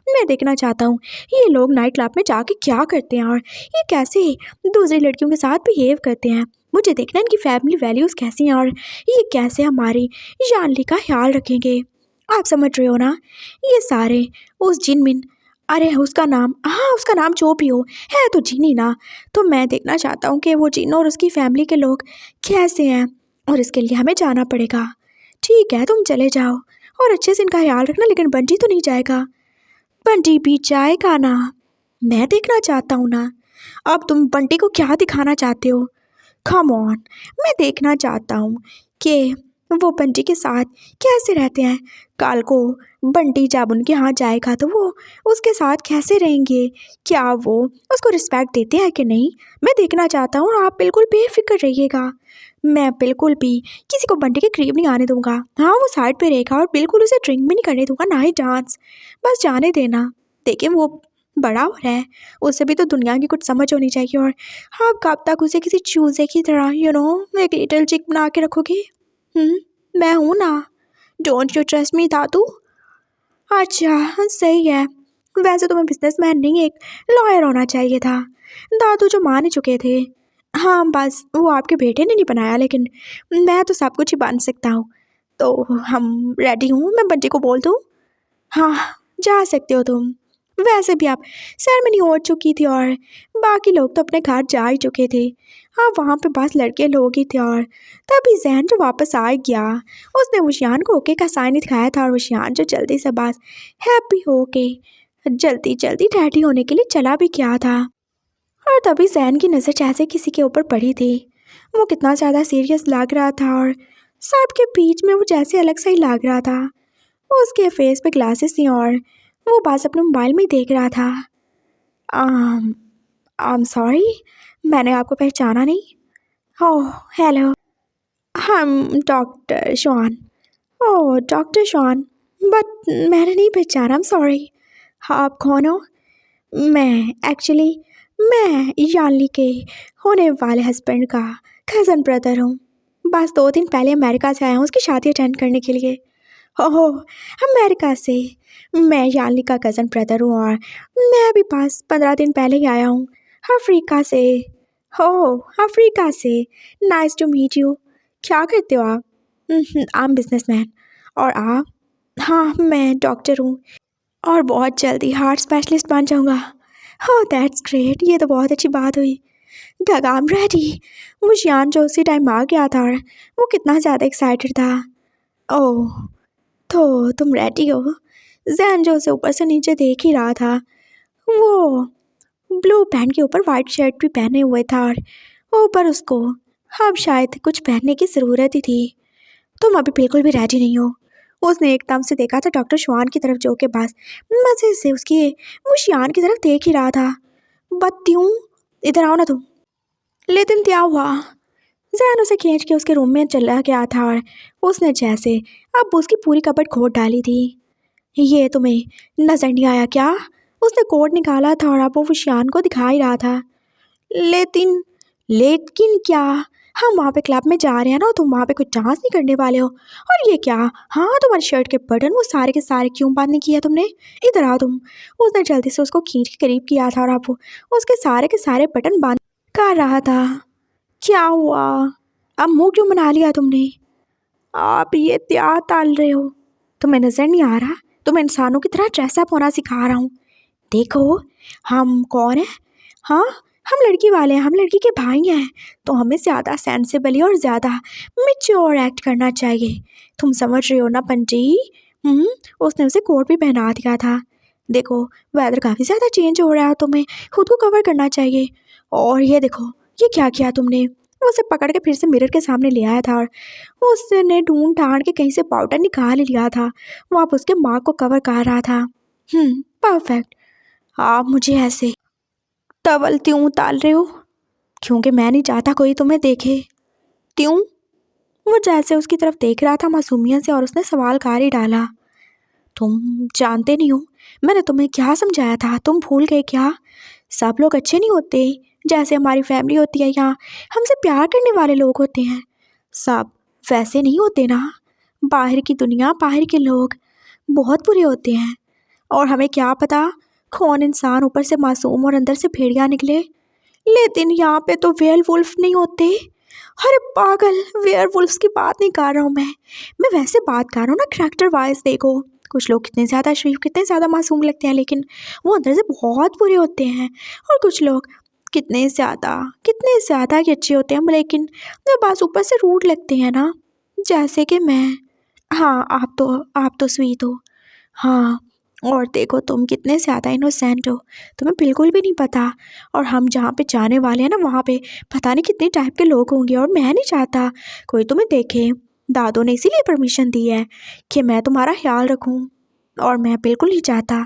मैं देखना चाहता हूँ ये लोग नाइट क्लब में जाके क्या करते हैं और ये कैसे दूसरी लड़कियों के साथ बिहेव करते हैं। मुझे देखना है इनकी फैमिली वैल्यूज़ कैसी हैं और ये कैसे हमारी जानली का ख्याल रखेंगे। आप समझ रहे हो ना, ये सारे उस जिनमिन, अरे उसका नाम, हाँ उसका नाम जो भी हो, है तो जिन ही ना। तो मैं देखना चाहता हूँ कि वो जिन और उसकी फैमिली के लोग कैसे हैं, और इसके लिए हमें जाना पड़ेगा। ठीक है, तुम चले जाओ और अच्छे से इनका ख्याल रखना, लेकिन बंटी तो नहीं जाएगा। बंटी भी जाएगा ना, मैं देखना चाहता हूँ ना। अब तुम बंटी को क्या दिखाना चाहते हो? कम ऑन, मैं देखना चाहता हूँ कि वो बंटी के साथ कैसे रहते हैं। कल को बंटी जब उनके यहाँ जाएगा तो वो उसके साथ कैसे रहेंगे, क्या वो उसको रिस्पेक्ट देते हैं कि नहीं, मैं देखना चाहता हूँ। और आप बिल्कुल बेफिक्र रहिएगा, मैं बिल्कुल भी किसी को बंटी के करीब नहीं आने दूंगा। हाँ वो साइड पे रहेगा और बिल्कुल उसे ड्रिंक भी नहीं करने दूंगा, ना ही डांस। बस जाने देना। देखिए वो बड़ा हो रहा है, उसे भी तो दुनिया की कुछ समझ होनी चाहिए। और आप कब तक उसे किसी चूजे की तरह एक लिटिल चिक बना के रखोगे? मैं हूँ ना, डोंट यू ट्रस्ट मी दादू? अच्छा सही है, वैसे तो मैं बिजनेसमैन नहीं, एक लॉयर होना चाहिए था। दादू जो मान ही चुके थे। हाँ बस वो आपके बेटे ने नहीं बनाया, लेकिन मैं तो सब कुछ ही बन सकता हूँ। तो हम रेडी हूँ, मैं बंटी को बोल दूँ? हाँ जा सकते हो तुम। वैसे भी आप सेरेमनी हो चुकी थी और बाकी लोग तो अपने घर जा ही चुके थे। हाँ वहाँ पे बस लड़के लोग ही थे, और तभी जहन जो वापस आ गया, उसने वशियान को ओके का साइन दिखाया था, और वशियान जो जल्दी से बस हैप्पी हो के जल्दी जल्दी रेडी होने के लिए चला भी गया था। और तभी जैन की नज़र जैसे किसी के ऊपर पड़ी थी। वो कितना ज़्यादा सीरियस लग रहा था और सबके बीच में वो जैसे अलग सा ही लग रहा था। उसके फेस पे ग्लासेस थी और वो बस अपने मोबाइल में ही देख रहा था। आम आम सॉरी, मैंने आपको पहचाना नहीं। ओह हेलो, हम doctor Sean. Oh doctor Sean, but मैंने नहीं पहचाना, आई एम सॉरी। आप कौन हो? एक्चुअली मैं यानली के होने वाले हस्बैंड का कज़न ब्रदर हूँ। बस 2 दिन पहले अमेरिका से आया हूँ उसकी शादी अटेंड करने के लिए। ओह अमेरिका से? मैं यानली का कज़न ब्रदर हूँ, और मैं भी बस 15 दिन पहले ही आया हूँ अफ्रीका से। ओह अफ्रीका से, नाइस टू मीट यू। क्या करते हो आप? I am businessman. और आप? हाँ मैं डॉक्टर हूँ, और बहुत जल्दी हार्ट स्पेशलिस्ट बन जाऊँगा। ओह दैट्स ग्रेट, ये तो बहुत अच्छी बात हुई। I am ready. वो शियान जो उसी टाइम आ गया था, और वो कितना ज़्यादा एक्साइटेड था। ओह तो तुम रेडी हो? जैन जो उसे ऊपर से नीचे देख ही रहा था। वो ब्लू पैंट के ऊपर वाइट शर्ट भी पहने हुए था, और ऊपर उसको अब शायद कुछ पहनने की ज़रूरत ही थी। तुम अभी बिल्कुल भी रेडी नहीं हो। उसने एकदम से देखा था डॉक्टर श्वान की तरफ, जो के पास मज़े से उसकी वो शियान की तरफ देख ही रहा था। बत्तियों, इधर आओ ना तुम। लेकिन क्या हुआ? जैन उसे खींच के उसके रूम में चला गया था, और उसने जैसे अब उसकी पूरी कपट खोद डाली थी। ये तुम्हें नजर नहीं आया क्या? उसने कोट निकाला था और अब वो शियान को दिखा ही रहा था। लेकिन लेकिन क्या? हम वहाँ पे क्लब में जा रहे हैं ना, तुम वहाँ पे कुछ डांस नहीं करने वाले हो? और ये क्या? हाँ तुम्हारी शर्ट के बटन वो सारे के सारे क्यों बंद नहीं किया तुमने? इधर आओ तुम। उसने जल्दी से उसको खींच के करीब किया था, और अब वो उसके सारे के सारे बटन बंद कर रहा था। क्या हुआ? अब मुंह क्यों बना लिया तुमने? आप ये क्या टाल रहे हो? तुम्हें नजर नहीं आ रहा? तुम्हें इंसानों की तरह ड्रेसअप होना सिखा रहा हूँ। देखो हम कौन है? हाँ हम लड़की वाले हैं, हम लड़की के भाई हैं, तो हमें ज़्यादा सेंसिबली और ज़्यादा मेच्योर एक्ट करना चाहिए। तुम समझ रहे हो ना पंजी? उसने उसे कोट भी पहना दिया था। देखो वेदर काफ़ी ज़्यादा चेंज हो रहा है, तुम्हें खुद को कवर करना चाहिए। और ये देखो ये क्या किया तुमने? वो उसे पकड़ के फिर से मिरर के सामने ले आया था और उसने ढूंढ ढांड के कहीं से पाउडर निकाल लिया था। वो आप उसके मार्क को कवर कर रहा था। परफेक्ट। आप मुझे ऐसे टवल क्यों उतार रहे हो? क्योंकि मैं नहीं चाहता कोई तुम्हें देखे। क्यों? वो जैसे उसकी तरफ देख रहा था मासूमियत से और उसने सवाल कर ही डाला। तुम जानते नहीं हो मैंने तुम्हें क्या समझाया था? तुम भूल गए क्या? सब लोग अच्छे नहीं होते जैसे हमारी फैमिली होती है, यहाँ हमसे प्यार करने वाले लोग होते हैं। सब वैसे नहीं होते ना। बाहर की दुनिया, बाहर के लोग बहुत बुरे होते हैं और हमें क्या पता कौन इंसान ऊपर से मासूम और अंदर से भेड़िया निकले। लेकिन यहाँ पे तो वेयरवुल्फ नहीं होते। अरे पागल, वेयरवुल्फ्स की बात नहीं कर रहा हूँ मैं वैसे बात कर रहा हूँ ना कैरेक्टर वाइज। देखो कुछ लोग कितने ज़्यादा शरीफ, कितने ज़्यादा मासूम लगते हैं, लेकिन वो अंदर से बहुत बुरे होते हैं। और कुछ लोग कितने ज़्यादा ही अच्छे होते हैं, लेकिन वो बस ऊपर से रूड लगते हैं ना, जैसे कि मैं। हाँ, आप तो स्वीट हो। हाँ, और देखो तुम कितने ज़्यादा इनोसेंट हो, तुम्हें बिल्कुल भी नहीं पता। और हम जहाँ पे जाने वाले हैं ना, वहाँ पे पता नहीं कितने टाइप के लोग होंगे और मैं नहीं चाहता कोई तुम्हें देखे। दादू ने इसीलिए परमिशन दी है कि मैं तुम्हारा ख्याल रखूँ, और मैं बिल्कुल नहीं चाहता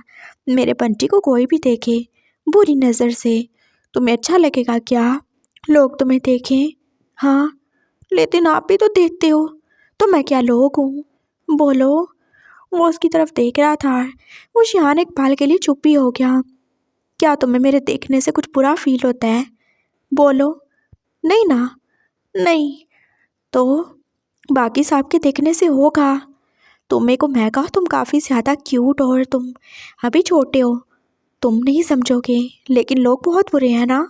मेरे बंटी को कोई भी देखे बुरी नज़र से। तुम्हें अच्छा लगेगा क्या लोग तुम्हें देखें? हाँ, लेकिन आप भी तो देखते हो, तो मैं क्या लोग हूँ? बोलो। वो उसकी तरफ देख रहा था। वो शियान एक पल के लिए चुप ही हो गया। क्या तुम्हें मेरे देखने से कुछ बुरा फील होता है? बोलो। नहीं ना? नहीं तो बाकी साहब के देखने से होगा। तुम्हें को मैं कहा तुम काफ़ी ज़्यादा क्यूट हो और तुम अभी छोटे हो, तुम नहीं समझोगे, लेकिन लोग बहुत बुरे हैं ना,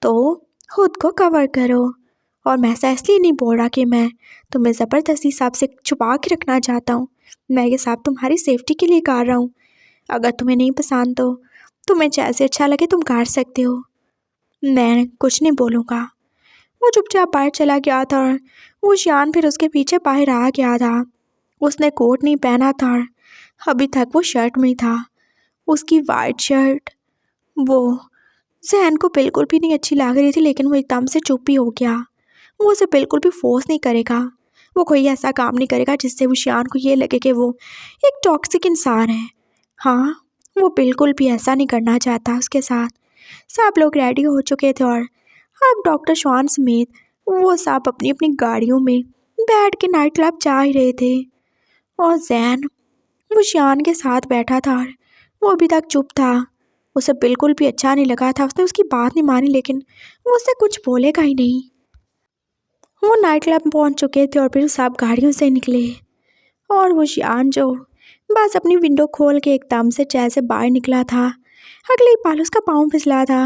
तो खुद को कवर करो। और मैं ऐसा इसलिए नहीं बोल रहा कि मैं तुम्हें ज़बरदस्ती साहब से छुपा के रखना चाहता हूँ। मैं ये साहब तुम्हारी सेफ्टी के लिए कर रहा हूँ। अगर तुम्हें नहीं पसंद तो तुम्हें जैसे अच्छा लगे तुम कर सकते हो। मैं कुछ नहीं बोलूँगा। वो चुपचाप बाहर चला गया था और वो शियान फिर उसके पीछे बाहर आ गया था। उसने कोट नहीं पहना था और अभी तक वो शर्ट में था। उसकी वाइट शर्ट वो जहन को बिल्कुल भी नहीं अच्छी लग रही थी, लेकिन वो एकदम से चुप ही हो गया। वो उसे बिल्कुल भी फोर्स नहीं करेगा, वो कोई ऐसा काम नहीं करेगा जिससे वो शियान को ये लगे कि वो एक टॉक्सिक इंसान है। हाँ, वो बिल्कुल भी ऐसा नहीं करना चाहता उसके साथ। सब लोग रेडी हो चुके थे और अब डॉक्टर श्वान समेत वो सब अपनी अपनी गाड़ियों में बैठ के नाइट क्लब जा ही रहे थे। और जैन वो शियान के साथ बैठा था और वो अभी तक चुप था। उसे बिल्कुल भी अच्छा नहीं लगा था। उसने उसकी बात नहीं मानी, लेकिन वो उससे कुछ बोलेगा ही नहीं। वो नाइट क्लब पहुंच चुके थे और फिर सब गाड़ियों से निकले और वो शियान जो बस अपनी विंडो खोल के एकदम से चैन से बाहर निकला था, अगले ही पल उसका पाँव फिसला था।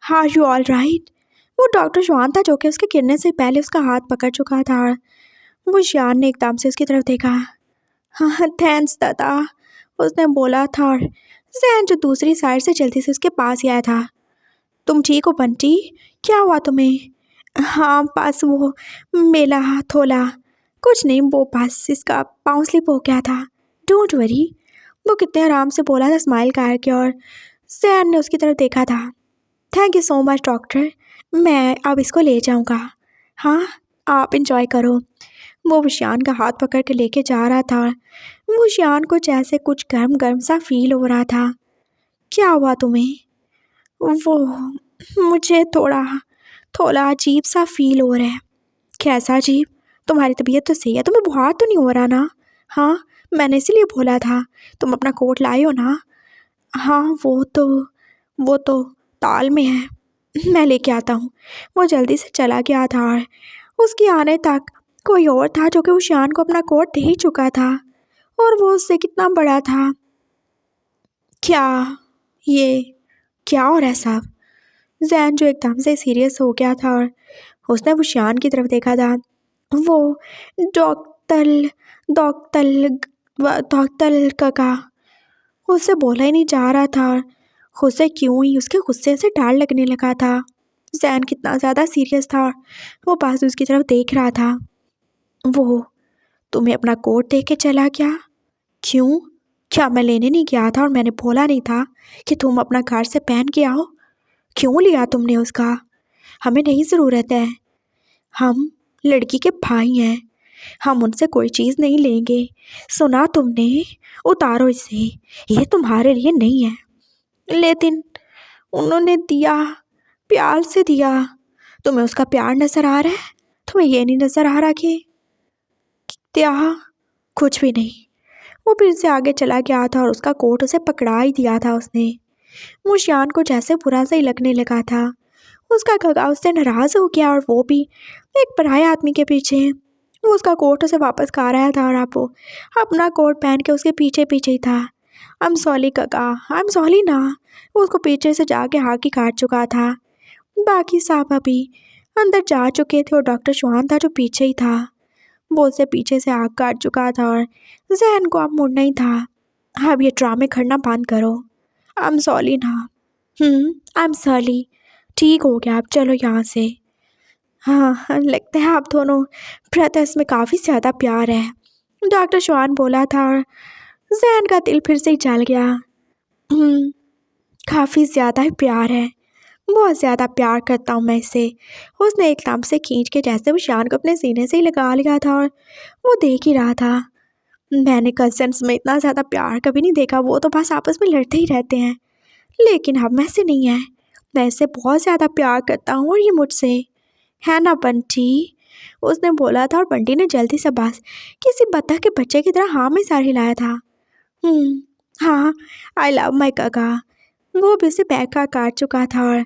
Are you all right? वो डॉक्टर श्वान था जो कि उसके गिरने से पहले उसका हाथ पकड़ चुका था। वो शियान ने एकदम से उसकी तरफ देखा। हाँ थैंक्स दादा, उसने बोला था और जैन जो दूसरी साइड से जल्दी से उसके पास ही आया था। तुम ठीक हो बंटी? क्या हुआ तुम्हें? हाँ बस वो मेला थोला कुछ नहीं, वो बस इसका पाँव स्लिप हो गया था। डोंट वरी, वो कितने आराम से बोला था स्माइल करके, और जैन ने उसकी तरफ देखा था। Thank you so much doctor, मैं अब इसको ले जाऊंगा। हाँ, आप इंजॉय करो। वो विशान का हाथ पकड़ के लेके जा रहा था। वो विशान को जैसे कुछ गर्म गर्म सा फील हो रहा था। क्या हुआ तुम्हें? वो मुझे थोड़ा थोड़ा अजीब सा फील हो रहा है। कैसा अजीब? तुम्हारी तबीयत तो सही है, तुम्हें बुखार तो नहीं हो रहा ना? हाँ, मैंने इसीलिए बोला था। तुम अपना कोट लाए हो ना? हाँ, वो तो ताल में है, मैं लेके आता हूँ। वो जल्दी से चला गया था और उसके आने तक कोई और था जो कि उस शान को अपना कोट दे ही चुका था, और वो उससे कितना बड़ा था। ये क्या हो रहा है साहब? जैन जो एकदम से सीरियस हो गया था और उसने वो शान की तरफ देखा था। वो डॉक्टर डॉक्टर डॉक्टर काका, उससे बोला ही नहीं जा रहा था और उसे क्यों ही उसके गुस्से से डर लगने लगा था। जैन कितना ज़्यादा सीरियस था और वो पास उसकी तरफ देख रहा था। वो तुम्हें अपना कोट दे के चला गया? क्यों? क्या मैं लेने नहीं गया था और मैंने बोला नहीं था कि तुम अपना घर से पहन के आओ? क्यों लिया तुमने उसका? हमें नहीं ज़रूरत है। हम लड़की के भाई हैं, हम उनसे कोई चीज़ नहीं लेंगे। सुना तुमने? उतारो इसे, ये तुम्हारे लिए नहीं है। लेकिन उन्होंने दिया, प्यार से दिया। तुम्हें उसका प्यार नज़र आ रहा है? तुम्हें ये नहीं नज़र आ रहा कि क्या? कुछ भी नहीं। वो फिर से आगे चला गया था और उसका कोट उसे पकड़ा ही दिया था उसने। मुशियान को जैसे बुरा सा ही लगने लगा था। उसका गगा उससे नाराज़ हो गया, और वो भी एक पराये आदमी के पीछे। वो उसका कोट उसे वापस खा रहा था और आप अपना कोट पहन के उसके पीछे पीछे ही था। आई एम सॉरी काका, आई एम सॉरी ना। वो उसको पीछे से जाके हाथ ही काट चुका था। बाकी साहब अभी अंदर जा चुके थे और डॉक्टर शुआन था जो पीछे ही था। वो उसे पीछे से आग काट चुका था और जहन को अब मुड़ना ही था। अब ये ड्रामे करना बंद करो। आई एम सॉरी ना। I am sorry. ठीक हो गया, अब चलो यहाँ से। हाँ, लगता है आप दोनों ब्रदर्स में काफ़ी ज़्यादा प्यार है, डॉक्टर शुआन बोला था और जैन का दिल फिर से ही जल गया। काफ़ी ज़्यादा ही प्यार है, बहुत ज़्यादा प्यार करता हूँ मैं इससे। उसने एकदम से खींच के जैसे वो शान को अपने सीने से ही लगा लिया था और वो देख ही रहा था। मैंने कजन्स में इतना ज़्यादा प्यार कभी नहीं देखा, वो तो बस आपस में लड़ते ही रहते हैं। लेकिन अब मैं से नहीं है, मैं इससे बहुत ज़्यादा प्यार करता हूँ और ये मुझसे है ना बंटी? उसने बोला था और बंटी ने जल्दी से बस किसी बत्तख के बच्चे की तरह हाँ में सर हिलाया था। हाँ, आई लव माई काका। वो भी उसे बैग का काट चुका था और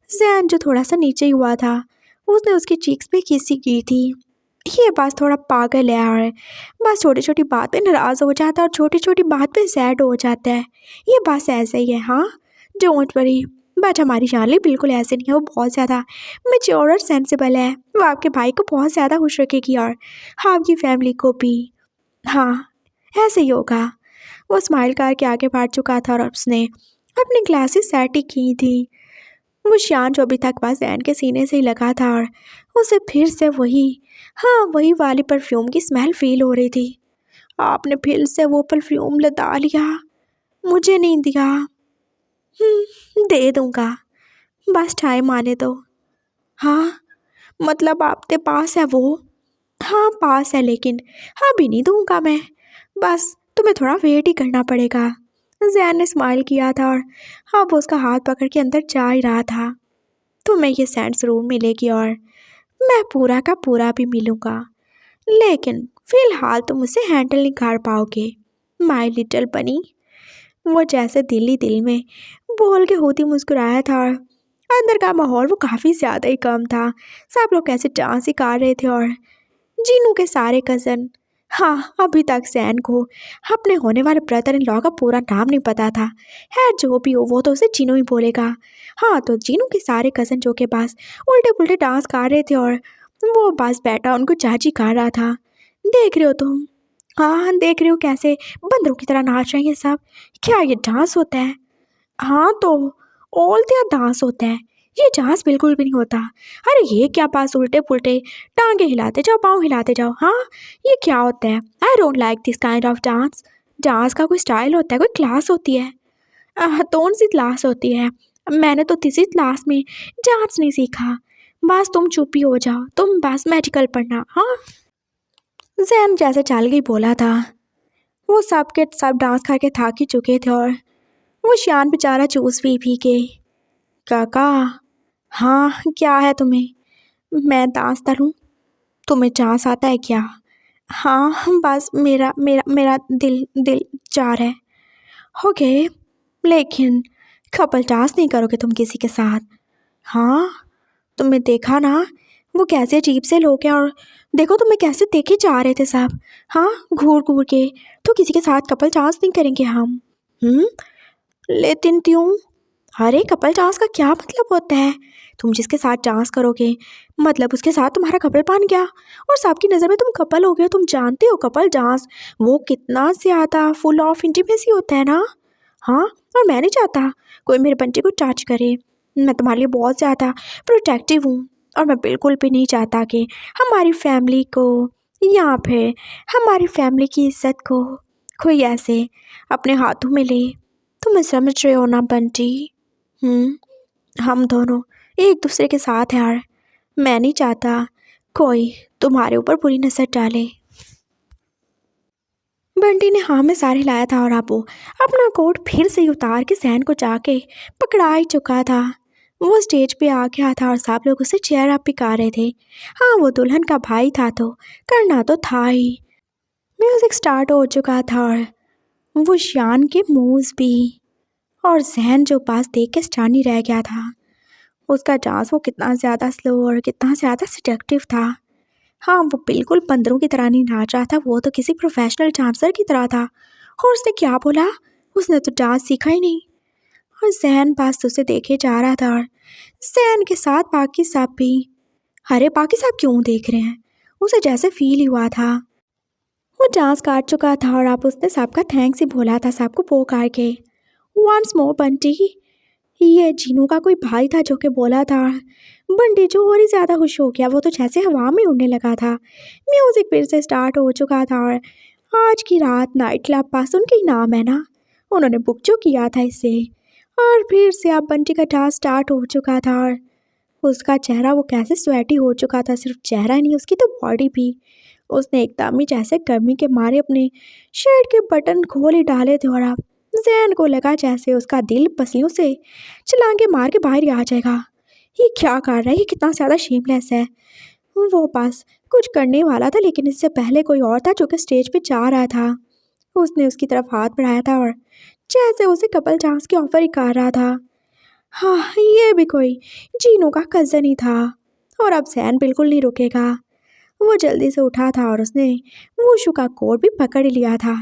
जैन जो थोड़ा सा नीचे ही हुआ था, उसने उसकी चीक्स पे किसी की थी। ये बस थोड़ा पागल है और बस छोटी छोटी बात पे नाराज़ हो जाता है और छोटी छोटी बात पे सैड हो जाता है। ये बस ऐसे ही है। हाँ, डोंट वरी। बट हमारी शाली बिल्कुल ऐसे नहीं है, वो बहुत ज़्यादा मैच्योर और सेंसिबल है। वो आपके भाई को बहुत ज़्यादा खुश रखेगी और आपकी फैमिली को भी। हाँ, ऐसे ही होगा। वो स्माइल करके आगे बढ़ चुका था और उसने अपनी ग्लासेस सेट ही की थी। वो शान जो अभी तक बस जैन के सीने से ही लगा था और उसे फिर से वही वाली परफ्यूम की स्मेल फील हो रही थी। आपने फिर से वो परफ्यूम लगा लिया, मुझे नहीं दिया। दे दूँगा, बस टाइम आने दो। हाँ, मतलब आपके पास है वो? हाँ, पास है, लेकिन अभी नहीं दूँगा मैं। बस तुम्हें थोड़ा वेट ही करना पड़ेगा। जैन ने स्माइल किया था और अब उसका हाथ पकड़ के अंदर जा ही रहा था। तुम्हें ये सेंट ज़रूर मिलेगी और मैं पूरा का पूरा भी मिलूँगा, लेकिन फ़िलहाल तुम उसे हैंडल नहीं कर पाओगे माय लिटिल बनी। वो जैसे दिल ही दिल में बोल के होती मुस्कुराया था और अंदर का माहौल वो काफ़ी ज़्यादा ही कम था। सब लोग कैसे डांस ही कर रहे थे और जीनू के सारे कज़न, हाँ, अभी तक जैन को अपने होने वाले ब्रदर इन लॉ का पूरा नाम नहीं पता था। है जो भी हो, वो तो उसे जीनू ही बोलेगा। हाँ, तो जीनू के सारे कज़न जो के पास उल्टे पुल्टे डांस कर रहे थे और वो बस बैठा उनको चाची कर रहा था। देख रहे हो तुम? हाँ, देख रहे हो कैसे बंदरों की तरह नाच रहे हैं सब? क्या ये डांस होता है? हाँ, तो ऑल दिया डांस होता है, ये डांस बिल्कुल भी नहीं होता। अरे ये क्या पास उल्टे पुल्टे टांगे हिलाते जाओ, पाँव हिलाते जाओ। हाँ, ये क्या होता है? I don't like this kind of dance. Dance का कोई स्टाइल होता है, कोई क्लास होती है? कौन सी क्लास होती है? मैंने तो किसी क्लास में डांस नहीं सीखा। बस तुम चुप ही हो जाओ, तुम बस मेडिकल पढ़ना। हाँ, जैन जैसे चल गई बोला था। वो सब के सब डांस करके थक ही चुके थे और वो शान बेचारा जूस पी के। काका, हाँ, क्या है तुम्हें? मैं डांस करूँ? तुम्हें डांस आता है क्या? हाँ, बस मेरा मेरा मेरा दिल दिल चाह रहा है। ओके, लेकिन कपल डांस नहीं करोगे तुम किसी के साथ? हाँ, तुमने देखा ना वो कैसे अजीब से लोग हैं और देखो तुम्हें कैसे देखे जा रहे थे सब। हाँ, घूर घूर के। तो किसी के साथ कपल डांस नहीं करेंगे हम। लेकिन क्यों? अरे कपल डांस का क्या मतलब होता है? तुम जिसके साथ डांस करोगे मतलब उसके साथ तुम्हारा कपल बन गया और सबकी नज़र में तुम कपल हो गए। तुम जानते हो कपल डांस वो कितना ज़्यादा फुल ऑफ इंटीमेसी होता है ना? हाँ, और मैं नहीं चाहता कोई मेरे बंटे को टच करे। मैं तुम्हारे लिए बहुत ज़्यादा प्रोटेक्टिव हूँ और मैं बिल्कुल भी नहीं चाहता कि हमारी फैमिली को या फिर हमारी फैमिली की इज्जत को कोई ऐसे अपने हाथों में ले। तुम समझ रहे हो ना बंटी? हम दोनों एक दूसरे के साथ हैं यार। मैं नहीं चाहता कोई तुम्हारे ऊपर बुरी नजर डाले। बंटी ने हाँ में सारे लाया था और अब वो अपना कोट फिर से उतार के सहन को जाके पकड़ा ही चुका था। वो स्टेज पे आ गया था और सब लोग उसे चेयर अप पिका रहे थे। हाँ, वो दुल्हन का भाई था तो करना तो था ही। म्यूजिक स्टार्ट हो चुका था और वो शान के मूव्स भी, और जहन जो पास देख के स्टन ही रह गया था। उसका डांस वो कितना ज़्यादा स्लो और कितना ज़्यादा सिडक्टिव था। हाँ, वो बिल्कुल बंदरों की तरह नहीं नाच रहा था, वो तो किसी प्रोफेशनल डांसर की तरह था। और उसने क्या बोला, उसने तो डांस सीखा ही नहीं। और जहन पास उसे देखे जा रहा था और जहन के साथ बाकी सब भी। अरे बाकी सब क्यों देख रहे हैं, उसे जैसे फील हुआ था। वो डांस काट चुका था और अब उसने सबका थैंक्स ही बोला था, सबको पोकार के। वंस मोर बंटी, ये जीनू का कोई भाई था जो कि बोला था। बंटी जो और ही ज़्यादा खुश हो गया, वो तो जैसे हवा में उड़ने लगा था। म्यूज़िक फिर से स्टार्ट हो चुका था और आज की रात नाइट क्लब पास उनके ही नाम है ना, उन्होंने बुक जो किया था इससे। और फिर से अब बंटी का डांस स्टार्ट हो चुका था और उसका चेहरा वो कैसे स्वेटी हो चुका था, सिर्फ चेहरा नहीं उसकी तो बॉडी भी। उसने एकदम ही जैसे गर्मी के मारे अपने शर्ट के बटन खोल ही डाले थे और अब जैन को लगा जैसे उसका दिल पसीनों से छलांगे मार के बाहर ही आ जाएगा। ये क्या कर रहा है, ये कितना ज़्यादा शेमलेस है। वो पास कुछ करने वाला था लेकिन इससे पहले कोई और था जो कि स्टेज पे जा रहा था। उसने उसकी तरफ हाथ बढ़ाया था और जैसे उसे कपल डांस की ऑफर ही कर रहा था। हाँ, ये भी कोई जीनू का कज़न ही था। और अब जैन बिल्कुल नहीं रुकेगा। वो जल्दी से उठा था और उसने वूशु का कोट भी पकड़ लिया था।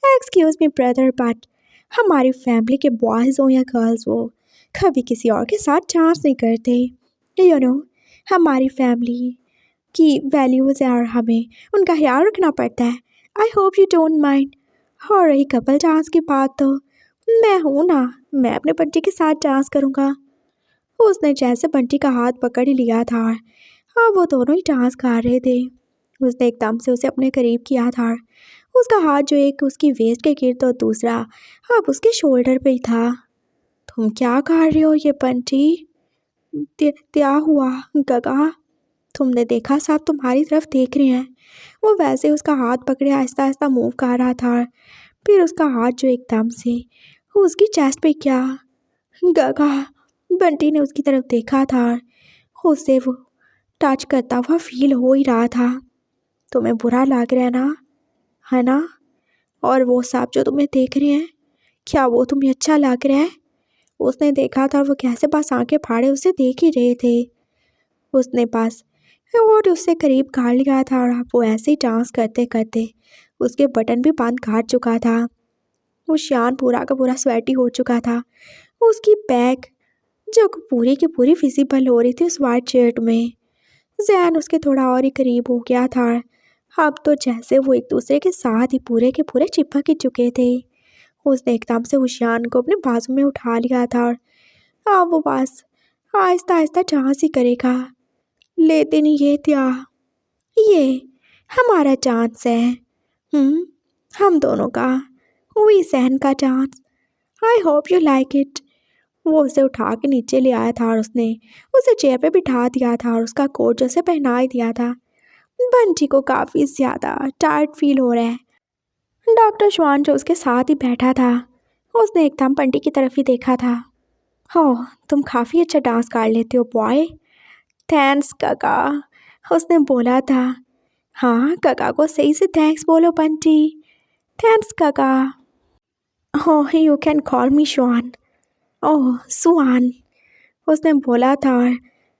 एक्सक्यूज मी ब्रदर, बट हमारी फैमिली के बॉयज़ हो या गर्ल्स हो, कभी किसी और के साथ डांस नहीं करते। यू नो, हमारी फैमिली की वैल्यूज़ है और हमें उनका ख्याल रखना पड़ता है। I hope you don't mind. और रही कपल डांस की बात, तो मैं हूँ ना, मैं अपने बंटी के साथ डांस करूँगा। उसने जैसे बंटी का हाथ पकड़ ही लिया था और हाँ, वो दोनों ही डांस कर रहे थे। उसने एकदम से उसे अपने करीब किया था। उसका हाथ जो एक उसकी वेस्ट के गिर्द और दूसरा अब उसके शोल्डर पे ही था। तुम क्या कर रहे हो ये बंटी? क्या हुआ गगा? तुमने देखा, सब तुम्हारी तरफ देख रहे हैं। वो वैसे उसका हाथ पकड़े आहिस्ता आहिस्ता मूव कर रहा था। फिर उसका हाथ जो एकदम से उसकी चेस्ट पे क्या गगा। बंटी ने उसकी तरफ देखा था। उसे वो टच करता हुआ फील हो ही रहा था। तुम्हें बुरा लग रहा है ना? और वो सांप जो तुम्हें देख रहे हैं, क्या वो तुम्हें अच्छा लग रहा है? उसने देखा था वो कैसे बस आंखें फाड़े उसे देख ही रहे थे। उसने बस और उससे करीब कर लिया था और वो ऐसे ही डांस करते करते उसके बटन भी बंद कर चुका था। वो शान पूरा का पूरा स्वेटी हो चुका था। उसकी बैक जो पूरी की पूरी विजिबल हो रही थी उस वाइट शर्ट में। जैन उसके थोड़ा और ही करीब हो गया था। अब तो जैसे वो एक दूसरे के साथ ही पूरे के पूरे चिपक ही चुके थे। उसने एकदम से हुशियान को अपने बाजू में उठा लिया था और अब वो बस आहिस्ता आहिस्ता डांस ही करेगा। लेकिन ये क्या, ये हमारा डांस है। हम दोनों का, वही सहन का dance. I hope you like it. वो उसे उठा के नीचे ले आया था और उसने उसे चेयर पे बिठा दिया था और उसका कोट जैसे पहना ही दिया था। बंटी को काफ़ी ज़्यादा टायर्ड फील हो रहा है। डॉक्टर श्वान जो उसके साथ ही बैठा था, उसने एकदम बंटी की तरफ ही देखा था। हो, तुम काफ़ी अच्छा डांस कर लेते हो बॉय। थैंक्स काका, उसने बोला था। हाँ, काका को सही से थैंक्स बोलो बंटी। थैंक्स काका। ओह, यू कैन कॉल मी श्वान। ओह सुहान, उसने बोला था। और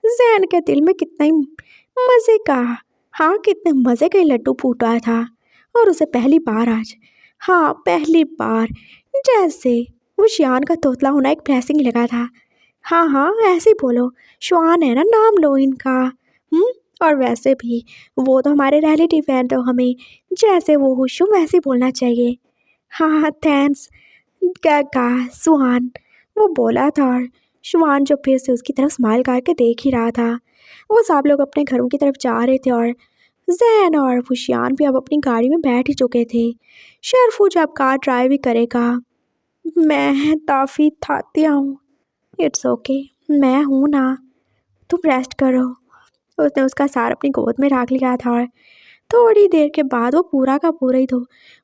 जैन के दिल में कितना ही मज़े का, हाँ कितने मज़े का ही लड्डू फूटा था। और उसे पहली बार आज, हाँ पहली बार, जैसे वो शियान का तोतला होना एक ब्लेसिंग लगा था। हाँ हाँ ऐसे ही बोलो, श्वान है ना नाम लो इनका। और वैसे भी वो तो हमारे रिलेटिव हैं, तो हमें जैसे वो हुशुम वैसे ही बोलना चाहिए। हाँ हाँ थैंक्स काका सुहान, वो बोला था। और शुआन जो फिर से उसकी तरफ स्माइल करके देख ही रहा था। वो सब लोग अपने घरों की तरफ जा रहे थे और जैन और फुशियान भी अब अपनी गाड़ी में बैठ ही चुके थे। शरफू जब कार ड्राइव ही करेगा। मैं काफ़ी थक गया हूँ। इट्स ओके, मैं हूँ ना, तुम रेस्ट करो। उसने उसका सार अपनी गोद में रख लिया था और थोड़ी देर के बाद वो पूरा का पूरा ही तो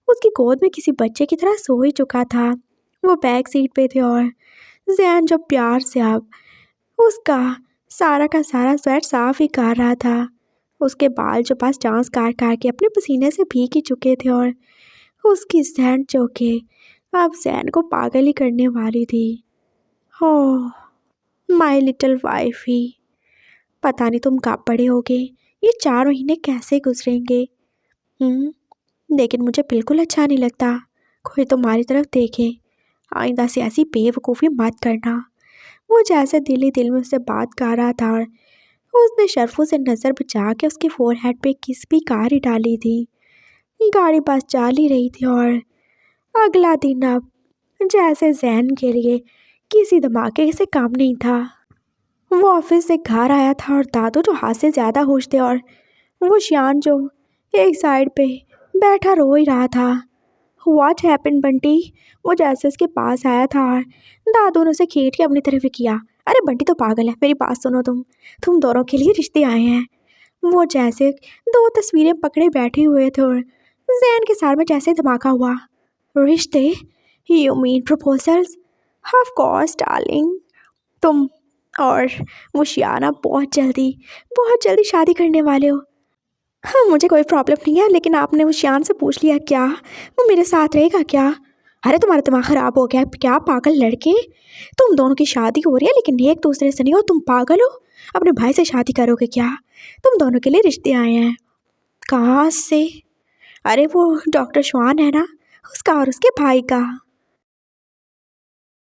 उसकी गोद में किसी बच्चे की तरह सो ही चुका था। वो बैक सीट पे थे और जैन जब प्यार से अब उसका सारा का सारा स्वेट साफ ही कर रहा था। उसके बाल जो पास चांस काट के अपने पसीने से भीग ही चुके थे और उसकी सैंड चौके अब जैन को पागल ही करने वाली थी। हो माय लिटिल वाइफ ही, पता नहीं तुम कब बड़े होगे, ये 4 महीने कैसे गुजरेंगे। लेकिन मुझे बिल्कुल अच्छा नहीं लगता कोई तुम्हारी तरफ देखे। आइंदा से ऐसी बेवकूफ़ी मत करना। वो जैसे दिल ही दिल में उससे बात कर रहा था और उसने शर्फू से नज़र बचा के उसके फोरहेड पे किस भी कार ही डाली थी। गाड़ी बस चल ही रही थी और अगला दिन अब जैसे जैन के लिए किसी धमाके से कम नहीं था। वो ऑफिस से घर आया था और दादू जो हाथ से ज़्यादा खुश थे और वो शियान जो एक साइड पे बैठा रो ही रहा था। What happened Bunty? वो जैसे उसके पास आया था और दादू ने उसे खींच के अपनी तरफ ही किया। अरे बंटी तो पागल है, मेरी बात सुनो, तुम दोनों के लिए रिश्ते आए हैं। वो जैसे 2 तस्वीरें पकड़े बैठे हुए थे और जैन के सर में जैसे धमाका हुआ। रिश्ते? You mean proposals? Of course darling, तुम और वो शियाना बहुत जल्दी शादी करने वाले हो। हाँ, मुझे कोई प्रॉब्लम नहीं है, लेकिन आपने वो शियान से पूछ लिया क्या वो मेरे साथ रहेगा क्या? अरे तुम्हारा दिमाग ख़राब हो गया है क्या पागल लड़के? तुम दोनों की शादी हो रही है लेकिन एक दूसरे से नहीं हो, तुम पागल हो? अपने भाई से शादी करोगे क्या? तुम दोनों के लिए रिश्ते आए हैं। कहाँ से? अरे वो डॉक्टर श्वान है ना, उसका और उसके भाई का।